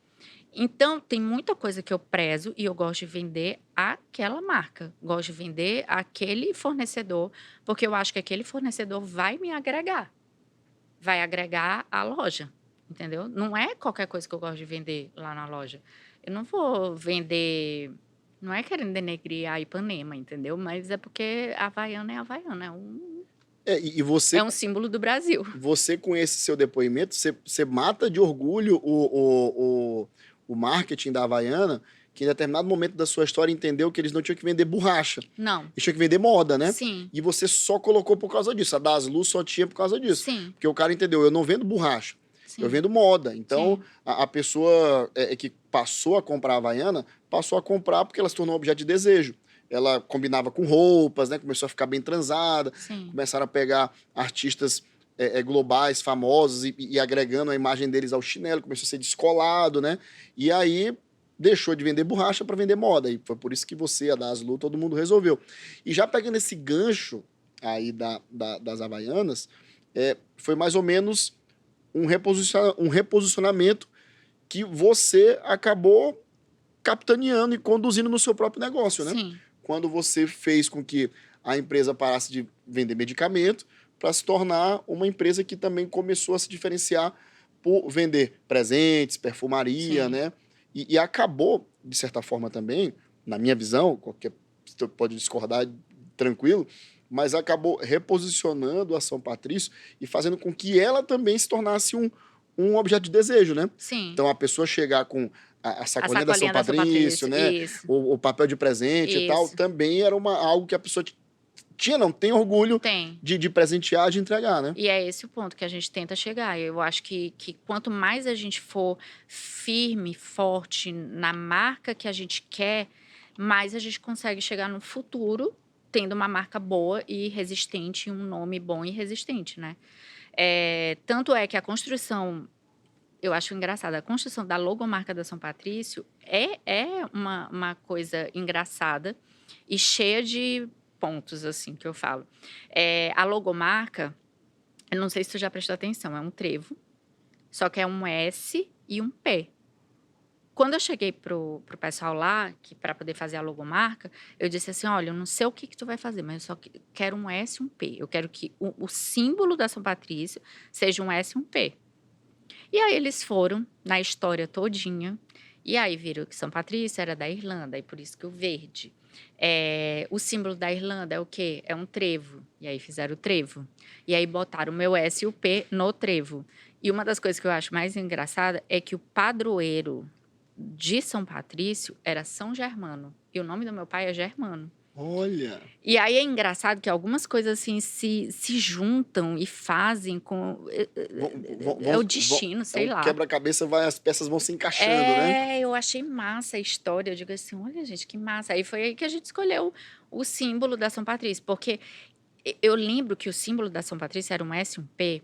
[SPEAKER 2] Então, tem muita coisa que eu prezo e eu gosto de vender aquela marca. Gosto de vender aquele fornecedor, porque eu acho que aquele fornecedor vai me agregar. Vai agregar a loja, entendeu? Não é qualquer coisa que eu gosto de vender lá na loja. Eu não vou vender. Não é querendo denegrir a Ipanema, entendeu? Mas é porque a Havaiana é a Havaiana,
[SPEAKER 1] E
[SPEAKER 2] é um símbolo do Brasil.
[SPEAKER 1] você com esse seu depoimento, você mata de orgulho o marketing da Havaiana, que em determinado momento da sua história entendeu que eles não tinham que vender borracha.
[SPEAKER 2] Não.
[SPEAKER 1] Eles tinham que vender moda, né?
[SPEAKER 2] Sim.
[SPEAKER 1] E você só colocou por causa disso. A Daslu só tinha por causa disso.
[SPEAKER 2] Sim.
[SPEAKER 1] Porque o cara entendeu, eu não vendo borracha.
[SPEAKER 2] Sim.
[SPEAKER 1] Eu vendo moda. Então,
[SPEAKER 2] Sim.
[SPEAKER 1] a pessoa que passou a comprar a Havaiana, passou a comprar porque ela se tornou um objeto de desejo. ela combinava com roupas, né? Começou a ficar bem transada,
[SPEAKER 2] Sim.
[SPEAKER 1] começaram a pegar artistas globais, famosos, e agregando a imagem deles ao chinelo, começou a ser descolado, né? E aí deixou de vender borracha para vender moda, e foi por isso que você, a Daslu, todo mundo resolveu. E já pegando esse gancho aí das Havaianas, foi mais ou menos um reposicionamento que você acabou capitaneando e conduzindo no seu próprio negócio, né?
[SPEAKER 2] Sim.
[SPEAKER 1] Quando você fez com que a empresa parasse de vender medicamento para se tornar uma empresa que também começou a se diferenciar por vender presentes, perfumaria,
[SPEAKER 2] Sim.
[SPEAKER 1] né? E acabou, de certa forma também, na minha visão, qualquer você pode discordar tranquilo, mas acabou reposicionando a São Patrício e fazendo com que ela também se tornasse um objeto de desejo, né?
[SPEAKER 2] Sim.
[SPEAKER 1] Então a pessoa chegar com a
[SPEAKER 2] A
[SPEAKER 1] sacolinha da São
[SPEAKER 2] sacolinha da São
[SPEAKER 1] Patrício,
[SPEAKER 2] Patrício.
[SPEAKER 1] né?
[SPEAKER 2] Isso.
[SPEAKER 1] O papel de presente e tal,
[SPEAKER 2] Isso.
[SPEAKER 1] também era algo que a pessoa tem orgulho
[SPEAKER 2] Tem.
[SPEAKER 1] de presentear, de entregar, né?
[SPEAKER 2] E é esse o ponto que a gente tenta chegar. Eu acho que quanto mais a gente for firme, forte na marca que a gente quer, mais a gente consegue chegar no futuro tendo uma marca boa e resistente, um nome bom e resistente, né? Tanto é que a construção, eu acho engraçado, a construção da logomarca da São Patrício é uma coisa engraçada e cheia de pontos, assim, que eu falo. A logomarca, eu não sei se tu já prestou atenção, é um trevo, só que é um S e um P. Quando eu cheguei pro pessoal lá, que para poder fazer a logomarca, eu disse assim, olha, eu não sei o que tu vai fazer, mas eu só quero um S e um P. Eu quero que o símbolo da São Patrício seja um S e um P. E aí eles foram na história todinha, e aí viram que São Patrício era da Irlanda, e por isso que o verde. O símbolo da Irlanda é o quê? É um trevo. E aí fizeram o trevo. E aí botaram o meu S e o P no trevo. E uma das coisas que eu acho mais engraçada é que o padroeiro de São Patrício era São Germano. E o nome do meu pai é Germano.
[SPEAKER 1] Olha.
[SPEAKER 2] E aí é engraçado que algumas coisas assim se juntam e fazem com. É o destino, sei lá.
[SPEAKER 1] Quebra-cabeça, as peças vão se encaixando, né?
[SPEAKER 2] Eu achei massa a história. Eu digo assim: olha, gente, que massa. Aí foi aí que a gente escolheu o símbolo da São Patrício, porque eu lembro que o símbolo da São Patrício era um S e um P,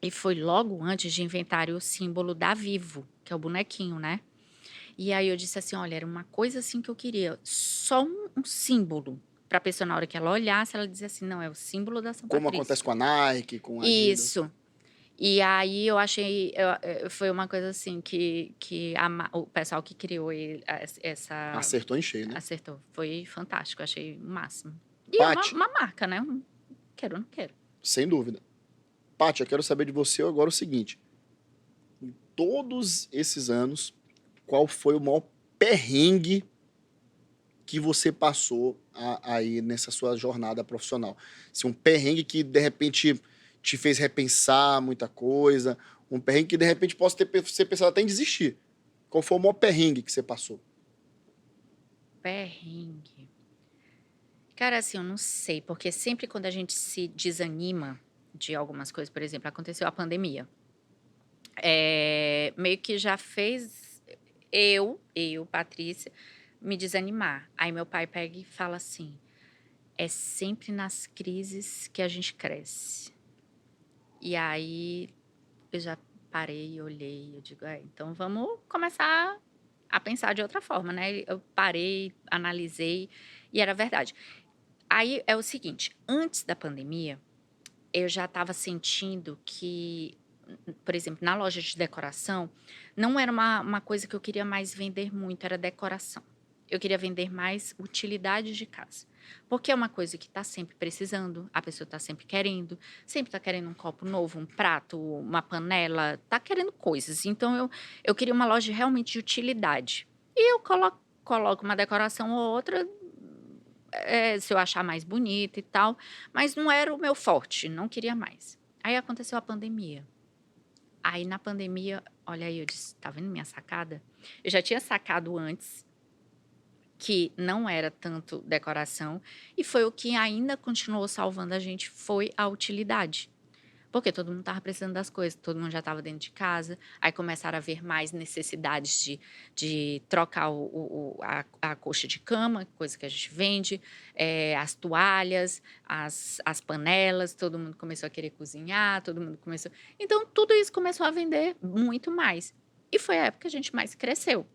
[SPEAKER 2] e foi logo antes de inventarem o símbolo da Vivo, que é o bonequinho, né? E aí eu disse assim, olha, era uma coisa assim que eu queria, só um símbolo, para a pessoa na hora que ela olhasse, ela dizia assim, não, é o símbolo da São
[SPEAKER 1] Como
[SPEAKER 2] Patrício.
[SPEAKER 1] acontece com a Nike, com a Adidas.
[SPEAKER 2] Isso. E aí eu achei, foi uma coisa assim que o pessoal que criou essa...
[SPEAKER 1] Acertou em cheio, né?
[SPEAKER 2] Acertou. Foi fantástico, achei o máximo. E
[SPEAKER 1] Paty,
[SPEAKER 2] é uma marca, né? Quero ou não quero.
[SPEAKER 1] sem dúvida. Paty, eu quero saber de você agora o seguinte. Em todos esses anos, qual foi o maior perrengue que você passou aí nessa sua jornada profissional? Se um perrengue que, de repente, te fez repensar muita coisa, um perrengue que, de repente, você pensado até em desistir. Qual foi o maior perrengue que você passou?
[SPEAKER 2] Perrengue. Cara, assim, eu não sei, porque sempre quando a gente se desanima de algumas coisas, por exemplo, aconteceu a pandemia. Meio que já fez eu, Patrícia, me desanimar. Aí meu pai pega e fala assim: é sempre nas crises que a gente cresce. E aí eu já parei, olhei, eu digo, então vamos começar a pensar de outra forma, né? Eu parei, analisei e era verdade. Aí é o seguinte, antes da pandemia, eu já estava sentindo que, por exemplo, na loja de decoração, não era uma coisa que eu queria mais vender muito, era decoração. Eu queria vender mais utilidades de casa. Porque é uma coisa que está sempre precisando, a pessoa está sempre está querendo um copo novo, um prato, uma panela, está querendo coisas. Então, eu queria uma loja realmente de utilidade. E eu coloco uma decoração ou outra, se eu achar mais bonita e tal, mas não era o meu forte, não queria mais. Aí aconteceu a pandemia. Aí na pandemia, olha aí, eu disse, tá vendo minha sacada? Eu já tinha sacado antes que não era tanto decoração e foi o que ainda continuou salvando a gente, foi a utilidade. Porque todo mundo estava precisando das coisas, todo mundo já estava dentro de casa, aí começaram a haver mais necessidades de trocar a coxa de cama, coisa que a gente vende, as toalhas, as panelas, todo mundo começou a querer cozinhar, todo mundo começou... Então, tudo isso começou a vender muito mais. E foi a época que a gente mais cresceu.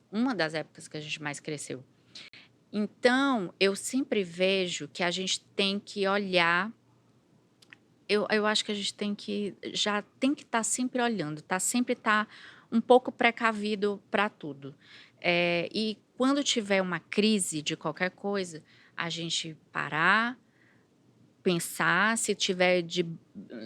[SPEAKER 2] Uma das épocas que a gente mais cresceu. Então, eu sempre vejo que a gente tem que olhar. Eu acho que a gente já tem que estar sempre olhando, sempre estar um pouco precavido para tudo. E quando tiver uma crise de qualquer coisa, a gente parar, pensar, se tiver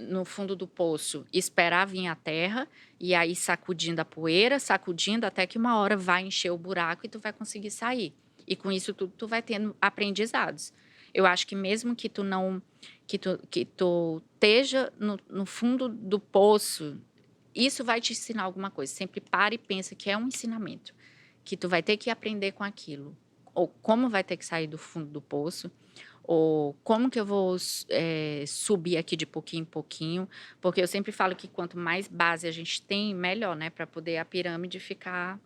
[SPEAKER 2] no fundo do poço, esperar vir a terra e aí sacudindo a poeira, sacudindo até que uma hora vai encher o buraco e tu vai conseguir sair. E com isso tudo tu vai tendo aprendizados. Eu acho que mesmo que tu não que tu esteja no fundo do poço, isso vai te ensinar alguma coisa. Sempre para e pensa que é um ensinamento, que tu vai ter que aprender com aquilo, ou como vai ter que sair do fundo do poço, ou como que eu vou subir aqui de pouquinho em pouquinho, porque eu sempre falo que quanto mais base a gente tem, melhor, né, para poder a pirâmide ficar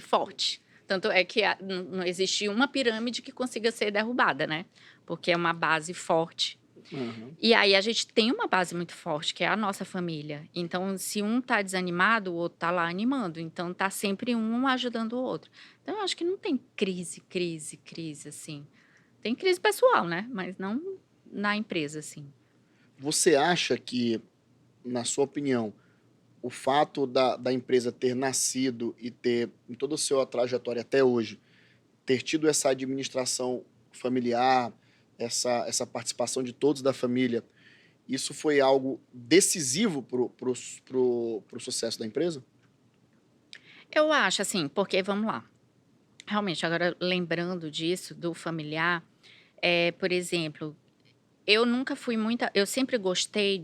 [SPEAKER 2] forte. Tanto é que não existe uma pirâmide que consiga ser derrubada, né? Porque é uma base forte.
[SPEAKER 1] Uhum.
[SPEAKER 2] E aí a gente tem uma base muito forte, que é a nossa família. Então, se um tá desanimado, o outro tá lá animando. Então, tá sempre um ajudando o outro. Então, eu acho que não tem crise, assim. Tem crise pessoal, né? Mas não na empresa, assim.
[SPEAKER 1] Você acha que, na sua opinião, o fato da empresa ter nascido e ter, em toda a sua trajetória até hoje, ter tido essa administração familiar, essa participação de todos da família, isso foi algo decisivo pro sucesso da empresa?
[SPEAKER 2] Eu acho, assim, porque, vamos lá. Realmente, agora lembrando disso, do familiar, por exemplo, eu nunca fui muita. Eu sempre gostei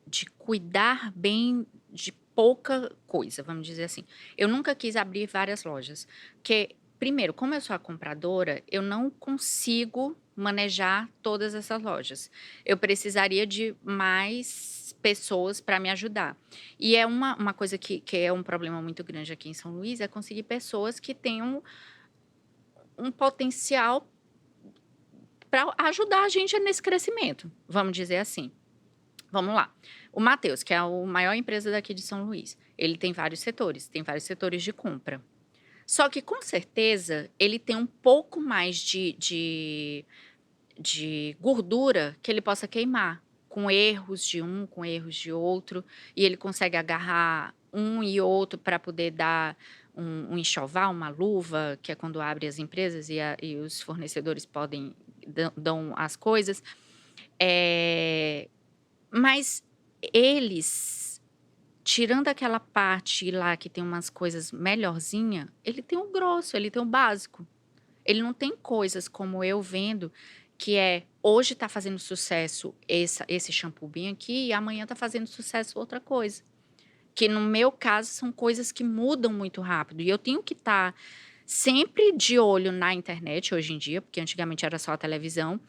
[SPEAKER 2] de cuidar bem de pouca coisa, vamos dizer assim. Eu nunca quis abrir várias lojas, porque, primeiro, como eu sou a compradora, eu não consigo manejar todas essas lojas. Eu precisaria de mais pessoas para me ajudar. E é uma coisa que é um problema muito grande aqui em São Luís, é conseguir pessoas que tenham um potencial para ajudar a gente nesse crescimento, vamos dizer assim. Vamos lá. O Matheus, que é a maior empresa daqui de São Luís, ele tem vários setores de compra. Só que, com certeza, ele tem um pouco mais de gordura que ele possa queimar, com erros de um, com erros de outro, e ele consegue agarrar um e outro para poder dar um enxoval, uma luva, que é quando abre as empresas e os fornecedores podem dão as coisas. Mas eles, tirando aquela parte lá que tem umas coisas melhorzinha, ele tem o grosso, ele tem o básico. Ele não tem coisas como eu vendo, que hoje tá fazendo sucesso esse shampoo bem aqui e amanhã tá fazendo sucesso outra coisa. Que no meu caso são coisas que mudam muito rápido e eu tenho que estar sempre de olho na internet hoje em dia, porque antigamente era só a televisão,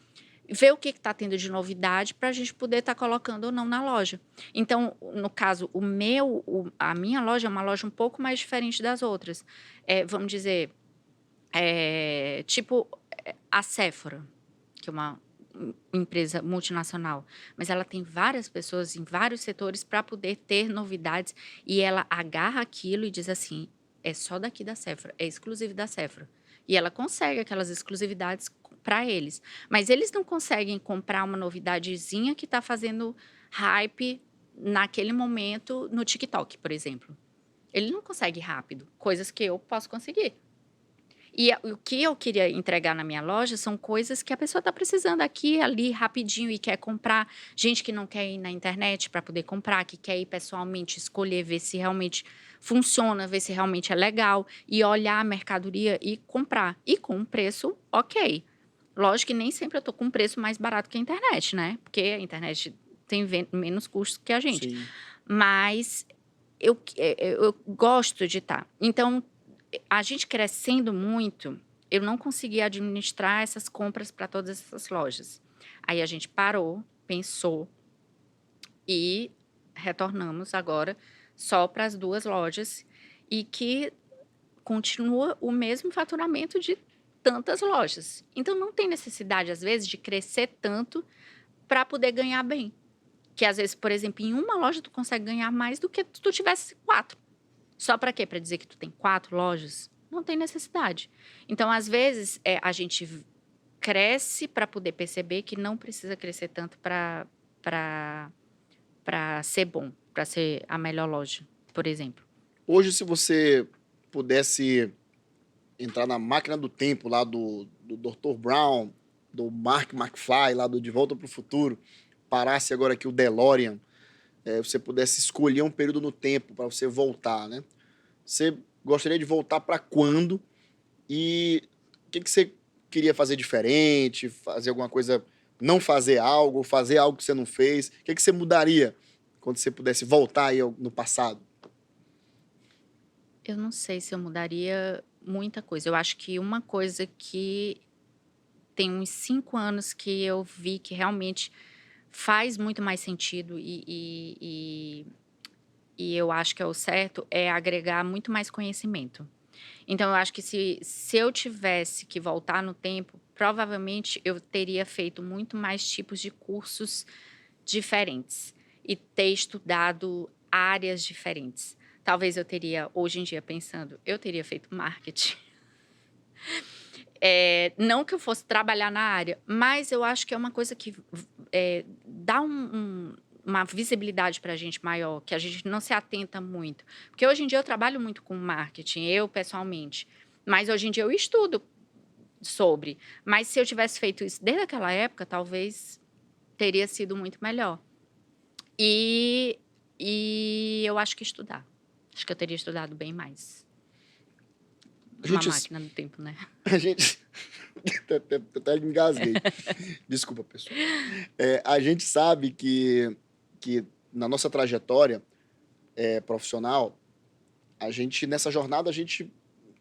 [SPEAKER 2] ver o que está tendo de novidade para a gente poder estar colocando ou não na loja. Então, no caso, a minha loja é uma loja um pouco mais diferente das outras. Vamos dizer, tipo a Sephora, que é uma empresa multinacional, mas ela tem várias pessoas em vários setores para poder ter novidades e ela agarra aquilo e diz assim, é só daqui da Sephora, é exclusivo da Sephora. E ela consegue aquelas exclusividades para eles. Mas eles não conseguem comprar uma novidadezinha que está fazendo hype naquele momento no TikTok, por exemplo. Ele não consegue rápido, coisas que eu posso conseguir. E o que eu queria entregar na minha loja são coisas que a pessoa está precisando aqui, ali, rapidinho e quer comprar. Gente que não quer ir na internet para poder comprar, que quer ir pessoalmente, escolher, ver se realmente funciona, ver se realmente é legal e olhar a mercadoria e comprar. E com um preço ok. Lógico que nem sempre eu tô com um preço mais barato que a internet, né? Porque a internet tem menos custos que a gente.
[SPEAKER 1] Sim.
[SPEAKER 2] Mas eu gosto de estar. Então, a gente crescendo muito, eu não conseguia administrar essas compras para todas essas lojas. Aí a gente parou, pensou e retornamos agora só para as 2 lojas e que continua o mesmo faturamento de tantas lojas. Então não tem necessidade, às vezes, de crescer tanto para poder ganhar bem. Que às vezes, por exemplo, em uma loja tu consegue ganhar mais do que se tu tivesse 4. Só para quê? Para dizer que tu tem 4 lojas? Não tem necessidade. Então, às vezes, a gente cresce para poder perceber que não precisa crescer tanto para ser bom, para ser a melhor loja, por exemplo.
[SPEAKER 1] Hoje, se você pudesse entrar na máquina do tempo lá do Dr. Brown, do Mark McFly, lá do De Volta para o Futuro, parasse agora aqui o DeLorean, você pudesse escolher um período no tempo para você voltar, né? Você gostaria de voltar para quando? E o que você queria fazer diferente? Fazer alguma coisa, não fazer algo que você não fez? O que você mudaria quando você pudesse voltar aí no passado?
[SPEAKER 2] Eu não sei se eu mudaria muita coisa. Eu acho que uma coisa que tem uns 5 anos que eu vi que realmente faz muito mais sentido e eu acho que é o certo, é agregar muito mais conhecimento. Então eu acho que se eu tivesse que voltar no tempo, provavelmente eu teria feito muito mais tipos de cursos diferentes e ter estudado áreas diferentes. Talvez eu teria, hoje em dia, pensando, eu teria feito marketing. Não que eu fosse trabalhar na área, mas eu acho que é uma coisa que dá uma visibilidade para a gente maior, que a gente não se atenta muito. Porque hoje em dia eu trabalho muito com marketing, eu pessoalmente, mas hoje em dia eu estudo sobre. Mas se eu tivesse feito isso desde aquela época, talvez teria sido muito melhor. E eu acho que estudar. Acho que eu teria estudado bem mais.
[SPEAKER 1] A
[SPEAKER 2] Uma
[SPEAKER 1] gente,
[SPEAKER 2] máquina do tempo, né?
[SPEAKER 1] a gente, até engasguei. Desculpa, pessoal. A gente sabe que na nossa trajetória profissional, nessa jornada, a gente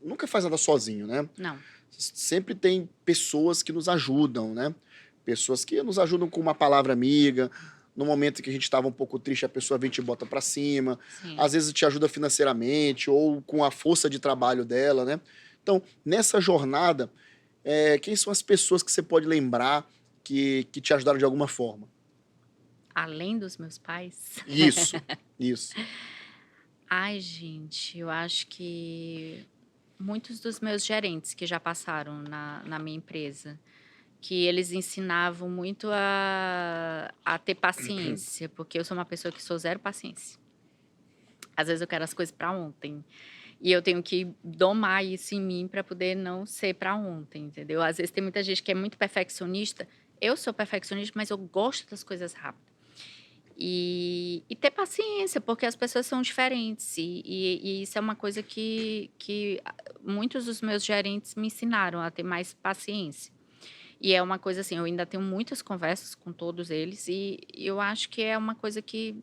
[SPEAKER 1] nunca faz nada sozinho, né?
[SPEAKER 2] Não.
[SPEAKER 1] Sempre tem pessoas que nos ajudam, né? Pessoas que nos ajudam com uma palavra amiga. No momento que a gente estava um pouco triste, a pessoa vem e te bota para cima.
[SPEAKER 2] Sim.
[SPEAKER 1] Às vezes te ajuda financeiramente ou com a força de trabalho dela, né? Então, nessa jornada, quem são as pessoas que você pode lembrar que te ajudaram de alguma forma?
[SPEAKER 2] Além dos meus pais?
[SPEAKER 1] Isso, isso.
[SPEAKER 2] Ai, gente, eu acho que muitos dos meus gerentes que já passaram na minha empresa, que eles ensinavam muito a ter paciência, porque eu sou uma pessoa que sou zero paciência. Às vezes eu quero as coisas para ontem. E eu tenho que domar isso em mim para poder não ser para ontem, entendeu? Às vezes tem muita gente que é muito perfeccionista. Eu sou perfeccionista, mas eu gosto das coisas rápidas. E ter paciência, porque as pessoas são diferentes. E isso é uma coisa que muitos dos meus gerentes me ensinaram a ter mais paciência. E é uma coisa assim, eu ainda tenho muitas conversas com todos eles e eu acho que é uma coisa que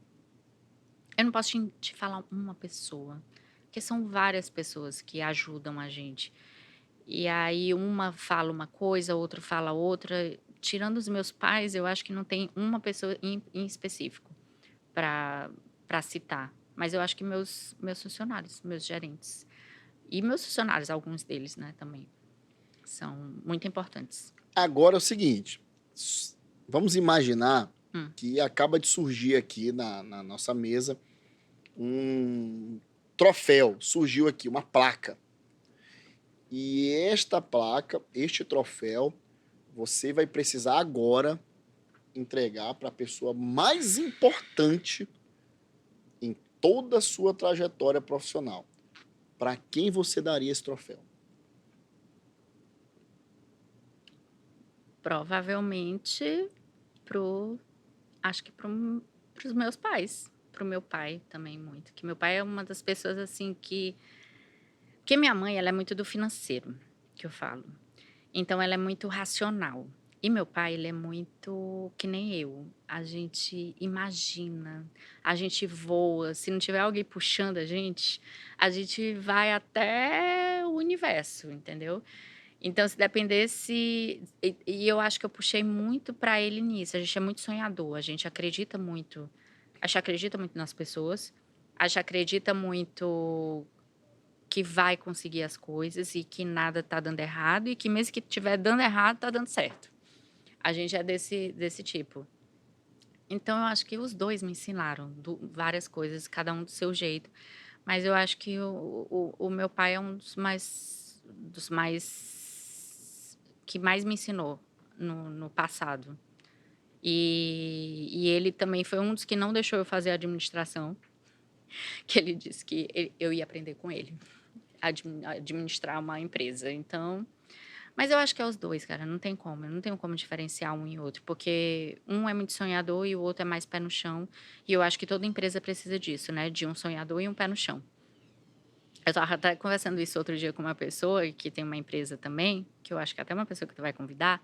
[SPEAKER 2] eu não posso te falar uma pessoa, porque são várias pessoas que ajudam a gente. E aí uma fala uma coisa, outra fala outra. Tirando os meus pais, eu acho que não tem uma pessoa em específico para citar. Mas eu acho que meus funcionários, meus gerentes. E meus funcionários, alguns deles, né, também. São muito importantes.
[SPEAKER 1] Agora é o seguinte, vamos imaginar
[SPEAKER 2] Hum.
[SPEAKER 1] que acaba de surgir aqui na nossa mesa um troféu, surgiu aqui uma placa. E esta placa, este troféu, você vai precisar agora entregar para a pessoa mais importante em toda a sua trajetória profissional. Para quem você daria esse troféu?
[SPEAKER 2] Provavelmente acho que para os meus pais. Para o meu pai também muito. Que meu pai é uma das pessoas assim que... Porque minha mãe, ela é muito do financeiro, que eu falo. Então, ela é muito racional. E meu pai, ele é muito que nem eu. A gente imagina, a gente voa. Se não tiver alguém puxando a gente vai até o universo, entendeu? Então, se dependesse. E eu acho que eu puxei muito para ele nisso. A gente é muito sonhador, a gente acredita muito. A gente acredita muito nas pessoas, a gente acredita muito que vai conseguir as coisas e que nada tá dando errado e que mesmo que estiver dando errado, tá dando certo. A gente é desse tipo. Então, eu acho que os dois me ensinaram várias coisas, cada um do seu jeito. Mas eu acho que o meu pai é um dos mais que mais me ensinou no passado. E ele também foi um dos que não deixou eu fazer administração, que ele disse que eu ia aprender com ele, administrar uma empresa. Então, mas eu acho que é os dois, cara, não tem como, eu não tenho como diferenciar um e outro, porque um é muito sonhador e o outro é mais pé no chão. E eu acho que toda empresa precisa disso, né? De um sonhador e um pé no chão. Eu estava até conversando isso outro dia com uma pessoa que tem uma empresa também, que eu acho que é até uma pessoa que tu vai convidar,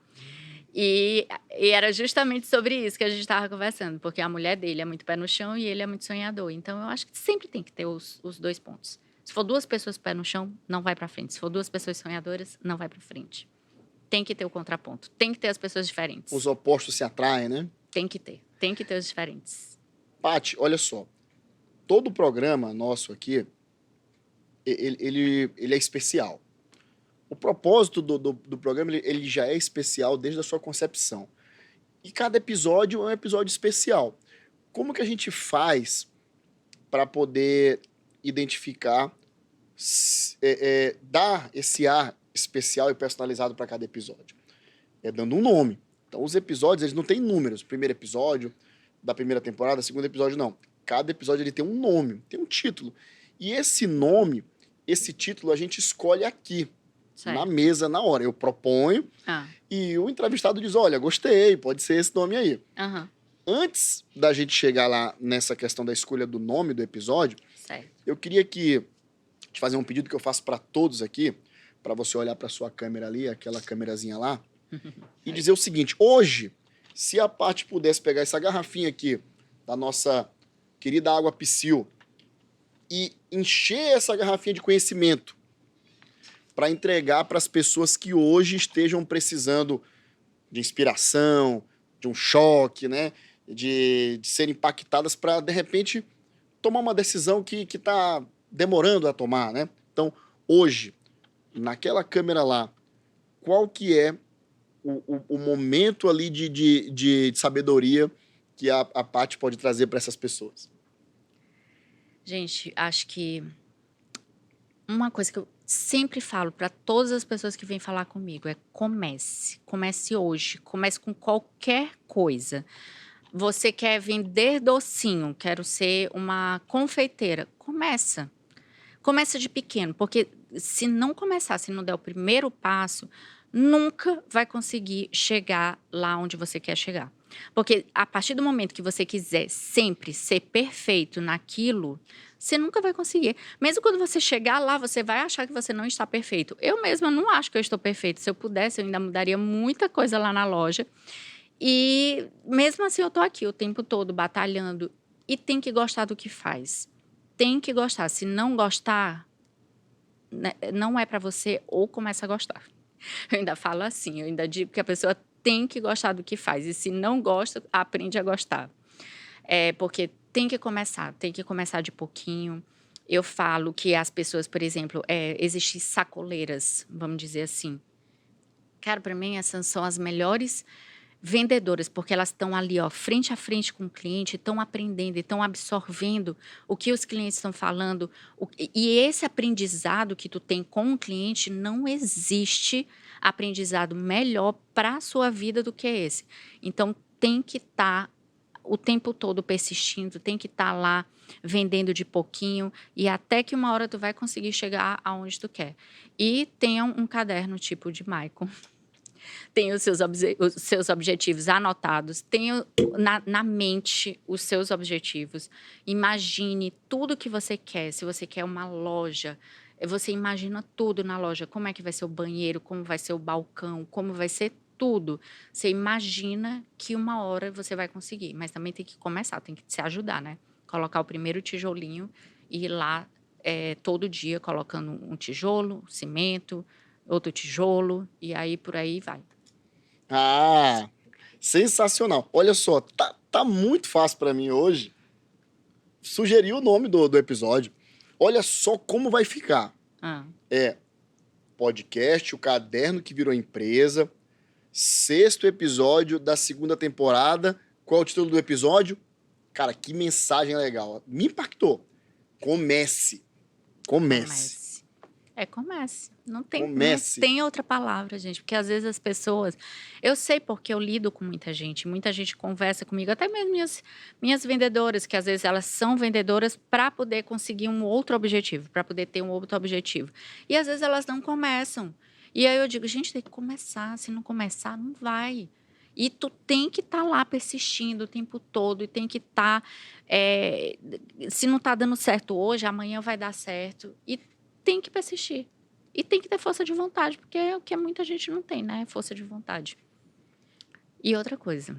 [SPEAKER 2] e era justamente sobre isso que a gente estava conversando, porque a mulher dele é muito pé no chão e ele é muito sonhador. Então, eu acho que sempre tem que ter os dois pontos. Se for duas pessoas pé no chão, não vai para frente. Se for duas pessoas sonhadoras, não vai para frente. Tem que ter o contraponto. Tem que ter as pessoas diferentes.
[SPEAKER 1] Os opostos se atraem, né?
[SPEAKER 2] Tem que ter. Tem que ter os diferentes.
[SPEAKER 1] Paty, olha só. Todo programa nosso aqui, ele é especial. O propósito do programa, ele já é especial desde a sua concepção. E cada episódio é um episódio especial. Como que a gente faz para poder identificar, dar esse ar especial e personalizado para cada episódio? É dando um nome. Então, os episódios, eles não têm números. Primeiro episódio da primeira temporada, segundo episódio, não. Cada episódio ele tem um nome, tem um título. E esse nome, esse título, a gente escolhe aqui, na mesa, na hora. Eu proponho e o entrevistado diz, olha, gostei, pode ser esse nome aí.
[SPEAKER 2] Uhum.
[SPEAKER 1] Antes da gente chegar lá nessa questão da escolha do nome do episódio, eu queria te fazer um pedido que eu faço para todos aqui, para você olhar para sua câmera ali, aquela câmerazinha lá, e dizer o seguinte, hoje, se a Paty pudesse pegar essa garrafinha aqui da nossa querida água Psyll e encher essa garrafinha de conhecimento para entregar para as pessoas que hoje estejam precisando de inspiração, de um choque, né? De serem impactadas para, de repente, tomar uma decisão que está demorando a tomar, né? Então, hoje, naquela câmera lá, qual que é o momento ali de sabedoria que a Paty pode trazer para essas pessoas?
[SPEAKER 2] Gente, acho que uma coisa que eu sempre falo para todas as pessoas que vêm falar comigo é comece. Comece hoje. Comece com qualquer coisa. Você quer vender docinho, quero ser uma confeiteira. Começa. Começa de pequeno, porque se não começar, se não der o primeiro passo, nunca vai conseguir chegar lá onde você quer chegar. Porque a partir do momento que você quiser sempre ser perfeito naquilo, você nunca vai conseguir. Mesmo quando você chegar lá, você vai achar que você não está perfeito. Eu mesma não acho que eu estou perfeito. Se eu pudesse, eu ainda mudaria muita coisa lá na loja. E mesmo assim, eu estou aqui o tempo todo batalhando. E tem que gostar do que faz. Tem que gostar. Se não gostar, né, não é para você, ou começa a gostar. Eu ainda falo assim, eu ainda digo que a pessoa tem que gostar do que faz. E se não gosta, aprende a gostar. Porque tem que começar de pouquinho. Eu falo que as pessoas, por exemplo, existem sacoleiras, vamos dizer assim. Cara, para mim, essas são as melhores vendedoras, porque elas estão ali, ó, frente a frente com o cliente, estão aprendendo, estão absorvendo o que os clientes estão falando. E esse aprendizado que tu tem com o cliente, não existe aprendizado melhor para a sua vida do que esse. Então, tem que estar o tempo todo persistindo, tem que estar lá vendendo de pouquinho e até que uma hora tu vai conseguir chegar aonde tu quer. E tenha um caderno tipo de Michael. Tenha os seus objetivos anotados, tenha na mente os seus objetivos. Imagine tudo que você quer. Se você quer uma loja, você imagina tudo na loja. Como é que vai ser o banheiro, como vai ser o balcão, como vai ser tudo. Você imagina que uma hora você vai conseguir, mas também tem que começar, tem que se ajudar, né? Colocar o primeiro tijolinho e ir lá todo dia colocando um tijolo, cimento, outro tijolo, e aí por aí vai.
[SPEAKER 1] Ah, sensacional. Olha só, tá muito fácil para mim hoje sugerir o nome do episódio. Olha só como vai ficar.
[SPEAKER 2] Ah,
[SPEAKER 1] É podcast, o caderno que virou empresa, 6º episódio da 2ª temporada. Qual é o título do episódio? Cara, que mensagem legal. Me impactou. Comece.
[SPEAKER 2] comece. Comece. Não
[SPEAKER 1] Comece.
[SPEAKER 2] tem outra palavra, gente. Porque às vezes as pessoas... Eu sei porque eu lido com muita gente conversa comigo, até mesmo minhas vendedoras, que às vezes elas são vendedoras para poder conseguir um outro objetivo, para poder ter um outro objetivo. E às vezes elas não começam. E aí eu digo, gente, tem que começar. Se não começar, não vai. E tu tem que estar lá persistindo o tempo todo, e tem que estar... se não está dando certo hoje, amanhã vai dar certo. E tem que persistir. E tem que ter força de vontade, porque é o que muita gente não tem, né? Força de vontade. E outra coisa,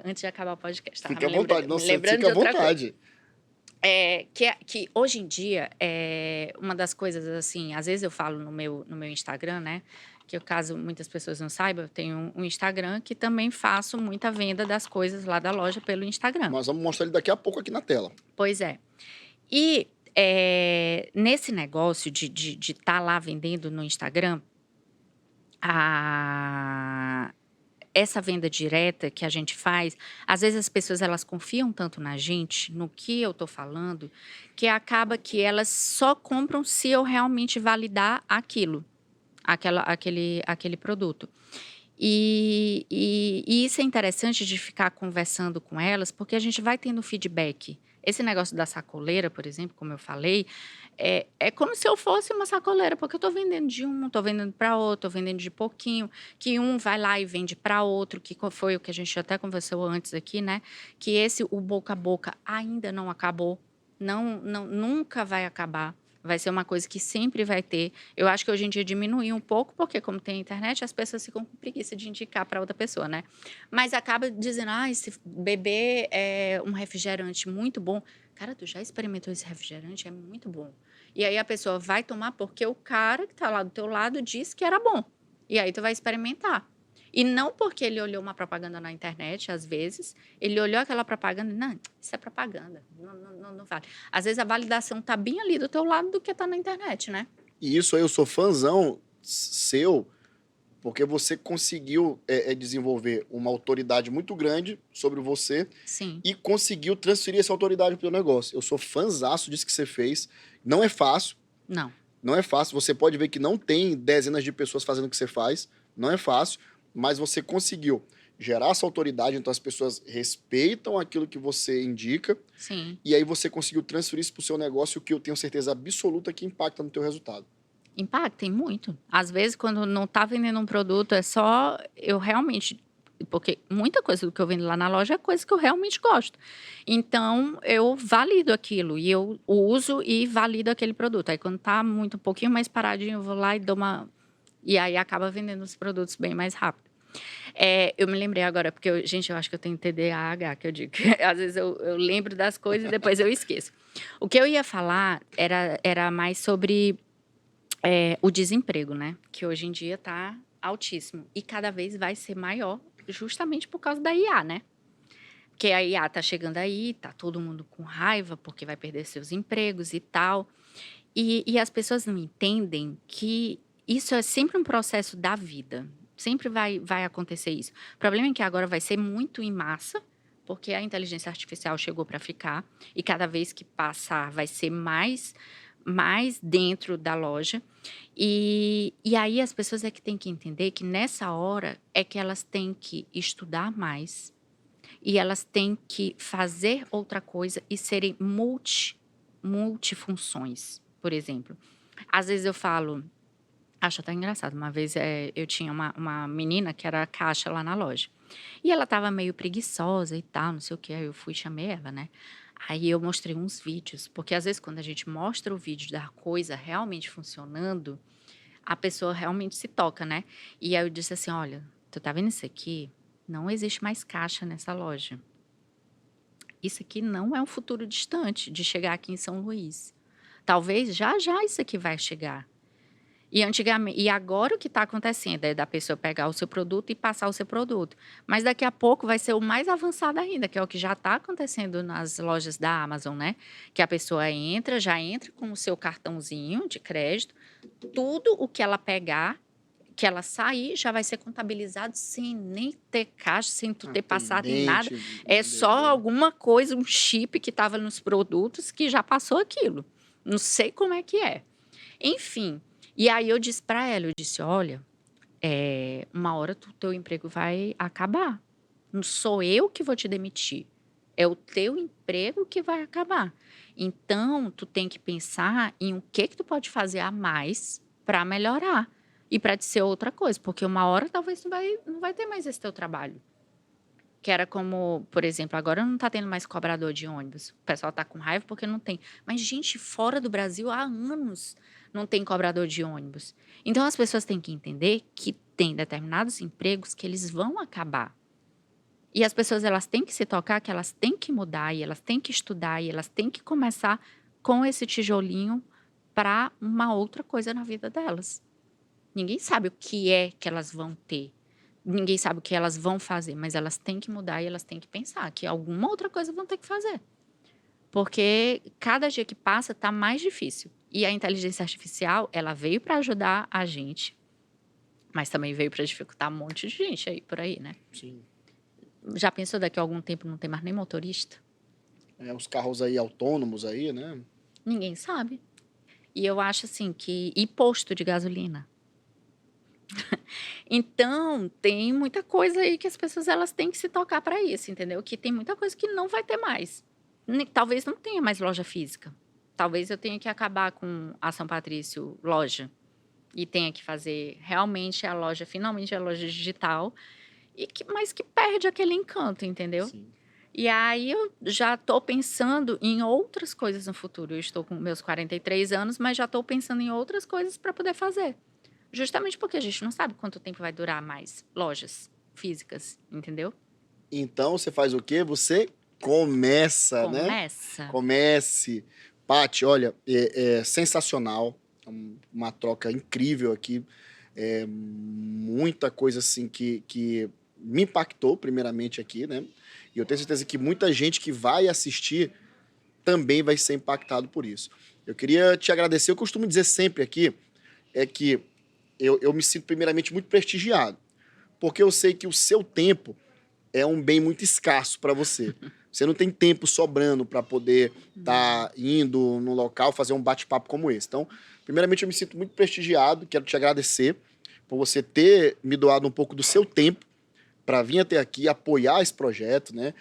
[SPEAKER 2] antes de acabar o podcast,
[SPEAKER 1] Fica à vontade, não sei, fica à vontade.
[SPEAKER 2] Que hoje em dia, uma das coisas, assim, às vezes eu falo no meu Instagram, né? Que caso muitas pessoas não saibam, eu tenho um Instagram que também faço muita venda das coisas lá da loja pelo Instagram.
[SPEAKER 1] Nós vamos mostrar ele daqui a pouco aqui na tela.
[SPEAKER 2] Pois é. E nesse negócio de estar lá vendendo no Instagram, essa venda direta que a gente faz, às vezes as pessoas elas confiam tanto na gente, no que eu estou falando, que acaba que elas só compram se eu realmente validar aquele produto. E isso é interessante de ficar conversando com elas, porque a gente vai tendo feedback. Esse negócio da sacoleira, por exemplo, como eu falei, é como se eu fosse uma sacoleira, porque eu estou vendendo de um, estou vendendo para outro, estou vendendo de pouquinho, que um vai lá e vende para outro, que foi o que a gente até conversou antes aqui, né? Que o boca a boca ainda não acabou, nunca vai acabar. Vai ser uma coisa que sempre vai ter. Eu acho que hoje em dia diminuiu um pouco, porque como tem internet, as pessoas ficam com preguiça de indicar para outra pessoa, né? Mas acaba dizendo, esse beber um refrigerante muito bom. Cara, tu já experimentou esse refrigerante? É muito bom. E aí a pessoa vai tomar porque o cara que tá lá do teu lado disse que era bom. E aí tu vai experimentar. E não porque ele olhou uma propaganda na internet, às vezes, ele olhou aquela propaganda e, não, isso é propaganda, não vale. Às vezes a validação está bem ali do teu lado do que está na internet, né?
[SPEAKER 1] E isso aí eu sou fãzão seu, porque você conseguiu desenvolver uma autoridade muito grande sobre você.
[SPEAKER 2] Sim.
[SPEAKER 1] E conseguiu transferir essa autoridade para o negócio. Eu sou fãzaço disso que você fez. Não é fácil. Não é fácil. Você pode ver que não tem dezenas de pessoas fazendo o que você faz. Não é fácil. Mas você conseguiu gerar essa autoridade, então as pessoas respeitam aquilo que você indica.
[SPEAKER 2] Sim.
[SPEAKER 1] E aí você conseguiu transferir isso para o seu negócio, o que eu tenho certeza absoluta que impacta no teu resultado.
[SPEAKER 2] Impacta muito. Às vezes, quando não está vendendo um produto, é só eu realmente... Porque muita coisa do que eu vendo lá na loja é coisa que eu realmente gosto. Então, eu valido aquilo. E eu uso e valido aquele produto. Aí, quando está um pouquinho mais paradinho, eu vou lá e dou uma... E aí, acaba vendendo os produtos bem mais rápido. Eu me lembrei agora, porque, eu acho que eu tenho TDAH, que eu digo. Às vezes, eu lembro das coisas e depois eu esqueço. O que eu ia falar era mais sobre o desemprego, né? Que hoje em dia está altíssimo. E cada vez vai ser maior, justamente por causa da IA, né? Porque a IA tá chegando aí, tá todo mundo com raiva, porque vai perder seus empregos e tal. E as pessoas não entendem que isso é sempre um processo da vida. Sempre vai acontecer isso. O problema é que agora vai ser muito em massa, porque a inteligência artificial chegou para ficar. E cada vez que passar, vai ser mais dentro da loja. E aí as pessoas é que têm que entender que nessa hora é que elas têm que estudar mais e elas têm que fazer outra coisa e serem multifunções, por exemplo. Às vezes eu falo, acho até engraçado, uma vez eu tinha uma menina que era caixa lá na loja. E ela estava meio preguiçosa e tal, não sei o que, aí eu fui e chamei ela, né? Aí eu mostrei uns vídeos, porque às vezes quando a gente mostra o vídeo da coisa realmente funcionando, a pessoa realmente se toca, né? E aí eu disse assim, olha, tu tá vendo isso aqui? Não existe mais caixa nessa loja. Isso aqui não é um futuro distante de chegar aqui em São Luís. Talvez já isso aqui vai chegar. E antigamente, e agora o que está acontecendo é da pessoa pegar o seu produto e passar o seu produto. Mas daqui a pouco vai ser o mais avançado ainda, que é o que já está acontecendo nas lojas da Amazon, né? Que a pessoa entra, já entra com o seu cartãozinho de crédito, tudo o que ela pegar, que ela sair, já vai ser contabilizado sem nem ter caixa, sem tu ter passado em nada.
[SPEAKER 1] Atendente,
[SPEAKER 2] É só
[SPEAKER 1] vendedor.
[SPEAKER 2] alguma coisa, um chip que estava nos produtos que já passou aquilo. Não sei como é que é. Enfim, e aí eu disse para ela, eu disse, olha, uma hora o teu emprego vai acabar. Não sou eu que vou te demitir. É o teu emprego que vai acabar. Então, tu tem que pensar em o que tu pode fazer a mais para melhorar. E para te ser outra coisa. Porque uma hora talvez tu não vai ter mais esse teu trabalho. Que era como, por exemplo, agora não está tendo mais cobrador de ônibus. O pessoal está com raiva porque não tem. Mas, gente, fora do Brasil há anos não tem cobrador de ônibus. Então, as pessoas têm que entender que tem determinados empregos que eles vão acabar. E as pessoas elas têm que se tocar que elas têm que mudar, e elas têm que estudar, e elas têm que começar com esse tijolinho para uma outra coisa na vida delas. Ninguém sabe o que é que elas vão ter. Ninguém sabe o que elas vão fazer, mas elas têm que mudar e elas têm que pensar que alguma outra coisa vão ter que fazer. Porque cada dia que passa está mais difícil. E a inteligência artificial, ela veio para ajudar a gente, mas também veio para dificultar um monte de gente aí por aí, né?
[SPEAKER 1] Sim.
[SPEAKER 2] Já pensou daqui a algum tempo não ter mais nem motorista?
[SPEAKER 1] Os carros aí autônomos aí, né?
[SPEAKER 2] Ninguém sabe. E eu acho assim que... E posto de gasolina. Então, tem muita coisa aí que as pessoas elas têm que se tocar para isso, entendeu? Que tem muita coisa que não vai ter mais. Talvez não tenha mais loja física. Talvez eu tenha que acabar com a São Patrício loja e tenha que fazer realmente a loja, finalmente a loja digital, mas que perde aquele encanto, entendeu?
[SPEAKER 1] Sim.
[SPEAKER 2] E aí eu já estou pensando em outras coisas no futuro. Eu estou com meus 43 anos, mas já estou pensando em outras coisas para poder fazer. Justamente porque a gente não sabe quanto tempo vai durar mais lojas físicas, entendeu?
[SPEAKER 1] Então, você faz o quê? Você começa, né?
[SPEAKER 2] Começa.
[SPEAKER 1] Comece. Paty, olha, é sensacional. Uma troca incrível aqui. Muita coisa assim que me impactou primeiramente aqui, né? E eu tenho certeza que muita gente que vai assistir também vai ser impactado por isso. Eu queria te agradecer. Eu costumo dizer sempre aqui que eu me sinto primeiramente muito prestigiado, porque eu sei que o seu tempo é um bem muito escasso para você. Você não tem tempo sobrando para poder estar indo no local fazer um bate-papo como esse. Então, primeiramente, eu me sinto muito prestigiado. Quero te agradecer por você ter me doado um pouco do seu tempo para vir até aqui apoiar esse projeto, né?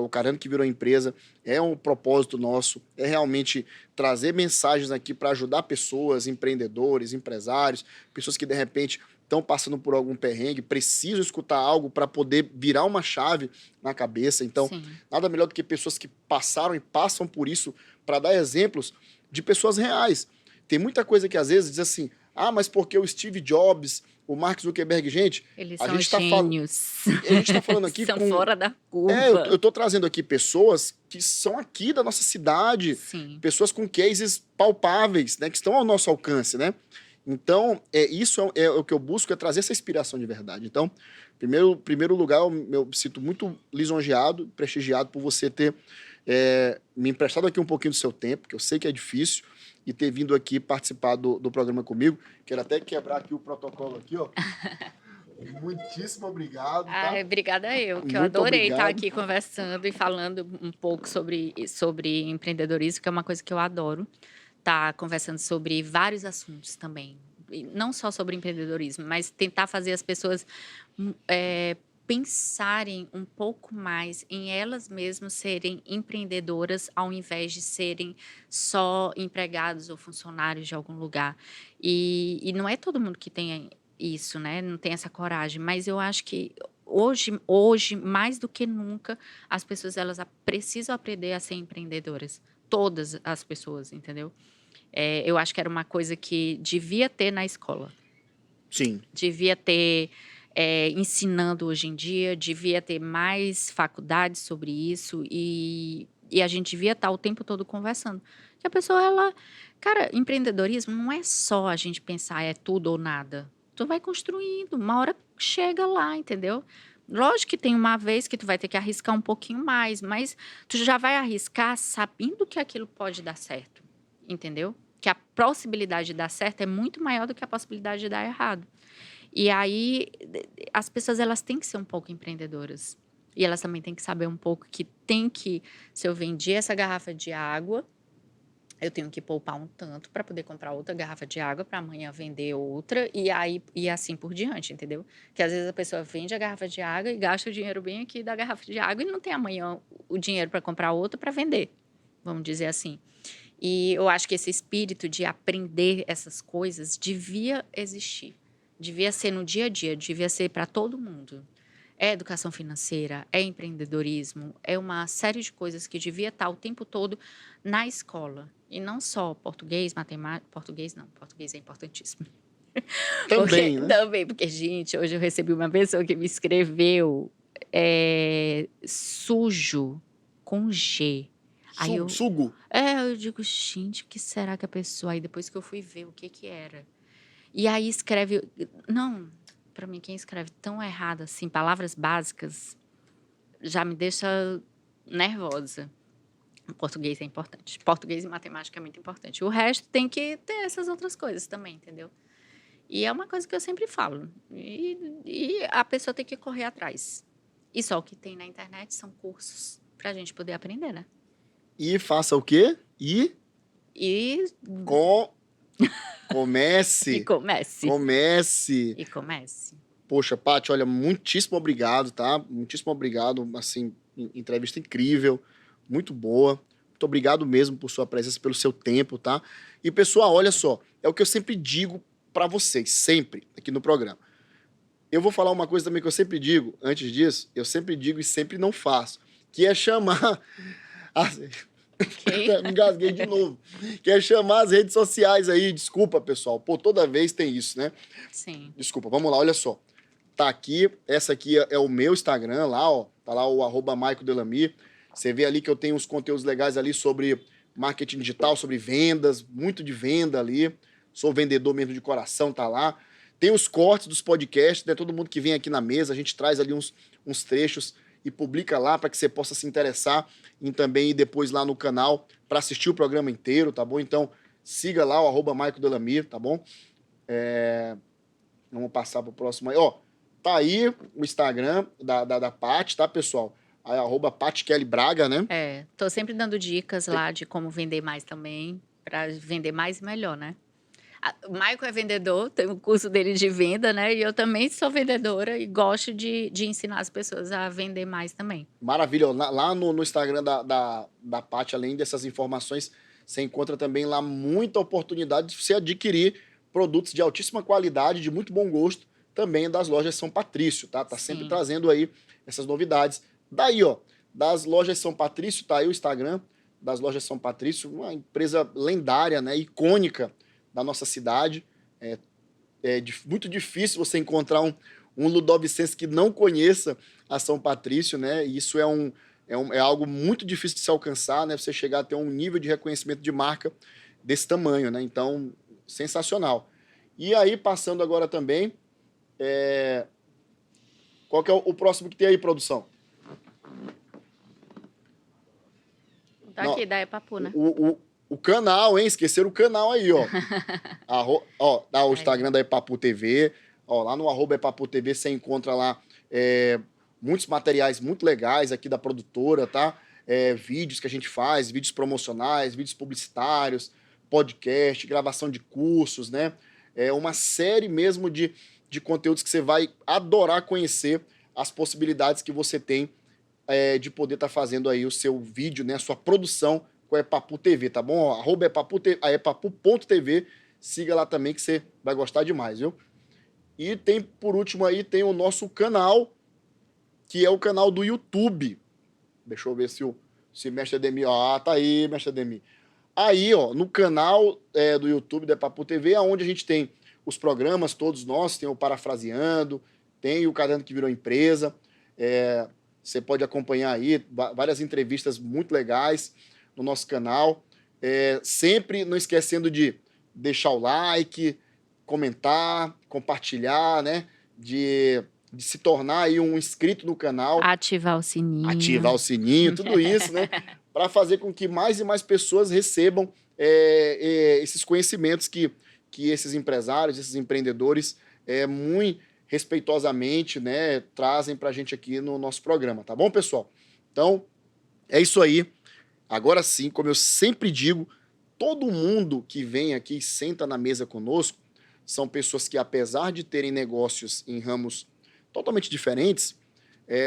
[SPEAKER 1] O Carando que Virou Empresa é um propósito nosso, é realmente trazer mensagens aqui para ajudar pessoas, empreendedores, empresários, pessoas que de repente estão passando por algum perrengue, precisam escutar algo para poder virar uma chave na cabeça. Então,
[SPEAKER 2] Sim.
[SPEAKER 1] nada melhor do que pessoas que passaram e passam por isso para dar exemplos de pessoas reais. Tem muita coisa que às vezes diz assim, mas porque o Steve Jobs, o Mark Zuckerberg, gente,
[SPEAKER 2] Eles
[SPEAKER 1] a
[SPEAKER 2] são
[SPEAKER 1] gente tá
[SPEAKER 2] gênios.
[SPEAKER 1] a gente está falando aqui
[SPEAKER 2] são
[SPEAKER 1] com...
[SPEAKER 2] fora da
[SPEAKER 1] eu
[SPEAKER 2] curva.
[SPEAKER 1] estou trazendo aqui pessoas que são aqui da nossa cidade,
[SPEAKER 2] Sim.
[SPEAKER 1] pessoas com cases palpáveis, né, que estão ao nosso alcance, né? Então, isso é o que eu busco, é trazer essa inspiração de verdade. Então, primeiro lugar, eu me sinto muito lisonjeado, prestigiado por você ter me emprestado aqui um pouquinho do seu tempo, que eu sei que é difícil, e ter vindo aqui participar do programa comigo. Quero até quebrar aqui o protocolo aqui, ó. Muitíssimo obrigado, tá?
[SPEAKER 2] Obrigada eu, que eu
[SPEAKER 1] Muito
[SPEAKER 2] adorei estar
[SPEAKER 1] obrigado.
[SPEAKER 2] aqui conversando e falando um pouco sobre empreendedorismo, que é uma coisa que eu adoro. Tá conversando sobre vários assuntos também. E não só sobre empreendedorismo, mas tentar fazer as pessoas pensarem um pouco mais em elas mesmas serem empreendedoras ao invés de serem só empregados ou funcionários de algum lugar. E não é todo mundo que tem isso, né? Não tem essa coragem, mas eu acho que hoje mais do que nunca, as pessoas elas precisam aprender a ser empreendedoras. Todas as pessoas, entendeu? Eu acho que era uma coisa que devia ter na escola.
[SPEAKER 1] Sim.
[SPEAKER 2] Devia ter ensinando hoje em dia, devia ter mais faculdades sobre isso e E a gente devia estar o tempo todo conversando. Que a pessoa, ela... Cara, empreendedorismo não é só a gente pensar é tudo ou nada. Tu vai construindo, uma hora chega lá, entendeu? Lógico que tem uma vez que tu vai ter que arriscar um pouquinho mais, mas tu já vai arriscar sabendo que aquilo pode dar certo, entendeu? Que a possibilidade de dar certo é muito maior do que a possibilidade de dar errado. E aí, as pessoas, elas têm que ser um pouco empreendedoras. E elas também têm que saber um pouco que tem que, se eu vendi essa garrafa de água, eu tenho que poupar um tanto para poder comprar outra garrafa de água para amanhã vender outra e assim por diante, entendeu? Que às vezes a pessoa vende a garrafa de água e gasta o dinheiro bem aqui da garrafa de água e não tem amanhã o dinheiro para comprar outra para vender, vamos dizer assim. E eu acho que esse espírito de aprender essas coisas devia existir. Devia ser no dia a dia, devia ser para todo mundo. É educação financeira, é empreendedorismo, é uma série de coisas que devia estar o tempo todo na escola. E não só português, matemática... Português não, português é importantíssimo.
[SPEAKER 1] Também, né?
[SPEAKER 2] Também, porque, gente, hoje eu recebi uma pessoa que me escreveu sujo com G. Aí
[SPEAKER 1] Sugo.
[SPEAKER 2] eu digo, gente, o que será que a pessoa... Aí depois que eu fui ver o que era. E aí escreve... Não, para mim, quem escreve tão errado assim, palavras básicas, já me deixa nervosa. O português é importante. Português e matemática é muito importante. O resto tem que ter essas outras coisas também, entendeu? E é uma coisa que eu sempre falo. E a pessoa tem que correr atrás. E só o que tem na internet são cursos para a gente poder aprender, né?
[SPEAKER 1] E faça o quê?
[SPEAKER 2] E
[SPEAKER 1] Comece.
[SPEAKER 2] E comece.
[SPEAKER 1] Comece.
[SPEAKER 2] E comece.
[SPEAKER 1] Poxa, Paty, olha, muitíssimo obrigado, tá? Muitíssimo obrigado, assim, entrevista incrível, muito boa. Muito obrigado mesmo por sua presença, pelo seu tempo, tá? E, pessoal, olha só, é o que eu sempre digo pra vocês, sempre, aqui no programa. Eu vou falar uma coisa também que eu sempre digo, antes disso, eu sempre digo e sempre não faço, que é chamar... Me engasguei de novo. Que é chamar as redes sociais aí. Desculpa, pessoal. Pô, toda vez tem isso, né?
[SPEAKER 2] Sim.
[SPEAKER 1] Desculpa, vamos lá, olha só. Tá aqui, essa aqui é o meu Instagram lá, ó. Tá lá o @MaicoDelamy. Você vê ali que eu tenho uns conteúdos legais ali sobre marketing digital, sobre vendas, muito de venda ali. Sou vendedor mesmo de coração, tá lá. Tem os cortes dos podcasts, né? Todo mundo que vem aqui na mesa, a gente traz ali uns trechos e publica lá para que você possa se interessar em também ir depois lá no canal para assistir o programa inteiro, tá bom? Então, siga lá o @MaicoDelamy, tá bom? Vamos passar pro próximo aí. Ó, tá aí o Instagram da Paty, tá, pessoal? Aí, @PatyKellyBraga, né?
[SPEAKER 2] Tô sempre dando dicas lá de como vender mais também, para vender mais e melhor, né? O Maico é vendedor, tem o curso dele de venda, né? E eu também sou vendedora e gosto de ensinar as pessoas a vender mais também.
[SPEAKER 1] Maravilha. Ó, lá no Instagram da Paty, além dessas informações, você encontra também lá muita oportunidade de você adquirir produtos de altíssima qualidade, de muito bom gosto, também das lojas São Patrício, tá? Tá sempre
[SPEAKER 2] Sim.
[SPEAKER 1] trazendo aí essas novidades. Daí, ó, das lojas São Patrício, tá aí o Instagram das lojas São Patrício, uma empresa lendária, né? Icônica da nossa cidade. Muito difícil você encontrar um ludovicense que não conheça a São Patrício, né? E isso é algo muito difícil de se alcançar, né? Você chegar a ter um nível de reconhecimento de marca desse tamanho, né? Então, sensacional. E aí, passando agora também, qual que é o próximo que tem aí, produção?
[SPEAKER 2] Tá aqui, da Epapu, né?
[SPEAKER 1] O canal, hein? Esqueceram o canal aí, ó. O Instagram da Epapu TV. Ó, lá no @Epapu TV você encontra lá muitos materiais muito legais aqui da produtora, tá? Vídeos que a gente faz, vídeos promocionais, vídeos publicitários, podcast, gravação de cursos, né? Uma série mesmo de conteúdos que você vai adorar conhecer as possibilidades que você tem de poder estar fazendo aí o seu vídeo, né? A sua produção com a Epapu TV, tá bom? @epapu.tv, siga lá também que você vai gostar demais, viu? E tem, por último aí, tem o nosso canal, que é o canal do YouTube. Deixa eu ver se Mestre Ademir... tá aí, Mestre Ademir. Aí, ó, no canal do YouTube da Epapu TV, é onde a gente tem os programas todos nossos, tem o Parafraseando, tem o Caderno que Virou Empresa, Você pode acompanhar aí várias entrevistas muito legais no nosso canal. Sempre não esquecendo de deixar o like, comentar, compartilhar, né? De se tornar aí um inscrito no canal.
[SPEAKER 2] Ativar o sininho.
[SPEAKER 1] Ativar o sininho, tudo isso, né? Para fazer com que mais e mais pessoas recebam esses conhecimentos que esses empresários, esses empreendedores, muito respeitosamente, né, trazem para a gente aqui no nosso programa, tá bom, pessoal? Então, é isso aí. Agora sim, como eu sempre digo, todo mundo que vem aqui e senta na mesa conosco são pessoas que, apesar de terem negócios em ramos totalmente diferentes,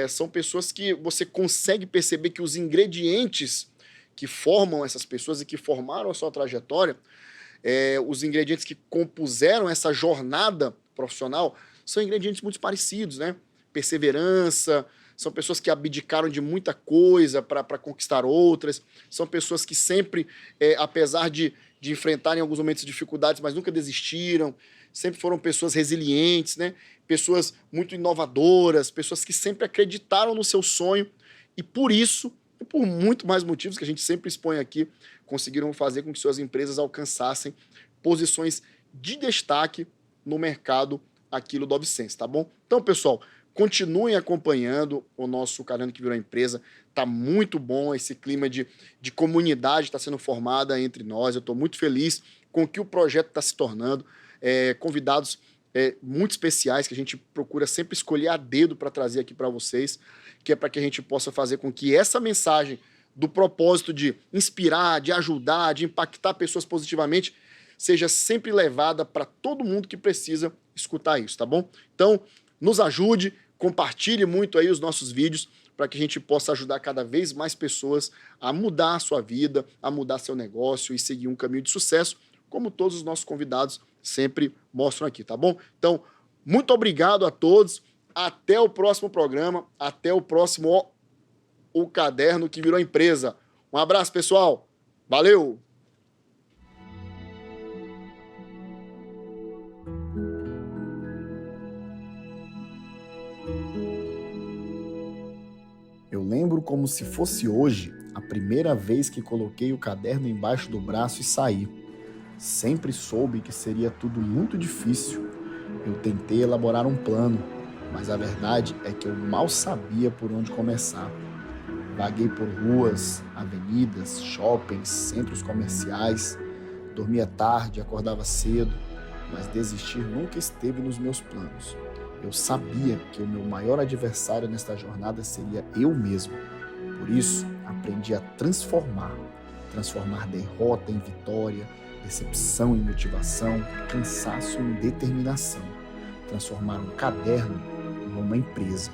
[SPEAKER 1] são pessoas que você consegue perceber que os ingredientes que formam essas pessoas e que formaram a sua trajetória, os ingredientes que compuseram essa jornada profissional, são ingredientes muito parecidos, né? Perseverança, são pessoas que abdicaram de muita coisa para conquistar outras, são pessoas que sempre, apesar de enfrentarem alguns momentos de dificuldades, mas nunca desistiram, sempre foram pessoas resilientes, né? Pessoas muito inovadoras, pessoas que sempre acreditaram no seu sonho e por isso, e por muito mais motivos que a gente sempre expõe aqui, conseguiram fazer com que suas empresas alcançassem posições de destaque no mercado aqui no Dovicense, tá bom? Então, pessoal, continuem acompanhando o nosso Caderno que Virou Empresa. Tá muito bom esse clima de comunidade está sendo formada entre nós. Eu estou muito feliz com o que o projeto está se tornando. Convidados muito especiais que a gente procura sempre escolher a dedo para trazer aqui para vocês, que é para que a gente possa fazer com que essa mensagem do propósito de inspirar, de ajudar, de impactar pessoas positivamente, seja sempre levada para todo mundo que precisa escutar isso, tá bom? Então, nos ajude, compartilhe muito aí os nossos vídeos para que a gente possa ajudar cada vez mais pessoas a mudar a sua vida, a mudar seu negócio e seguir um caminho de sucesso, como todos os nossos convidados sempre mostram aqui, tá bom? Então, muito obrigado a todos, até o próximo programa, até o próximo O Caderno que Virou Empresa. Um abraço, pessoal. Valeu! Eu lembro como se fosse hoje a primeira vez que coloquei o caderno embaixo do braço e saí. Sempre soube que seria tudo muito difícil. Eu tentei elaborar um plano, mas a verdade é que eu mal sabia por onde começar. Vaguei por ruas, avenidas, shoppings, centros comerciais, dormia tarde, acordava cedo, mas desistir nunca esteve nos meus planos. Eu sabia que o meu maior adversário nesta jornada seria eu mesmo. Por isso, aprendi a transformar derrota em vitória, decepção em motivação, cansaço em determinação. Transformar um caderno em uma empresa.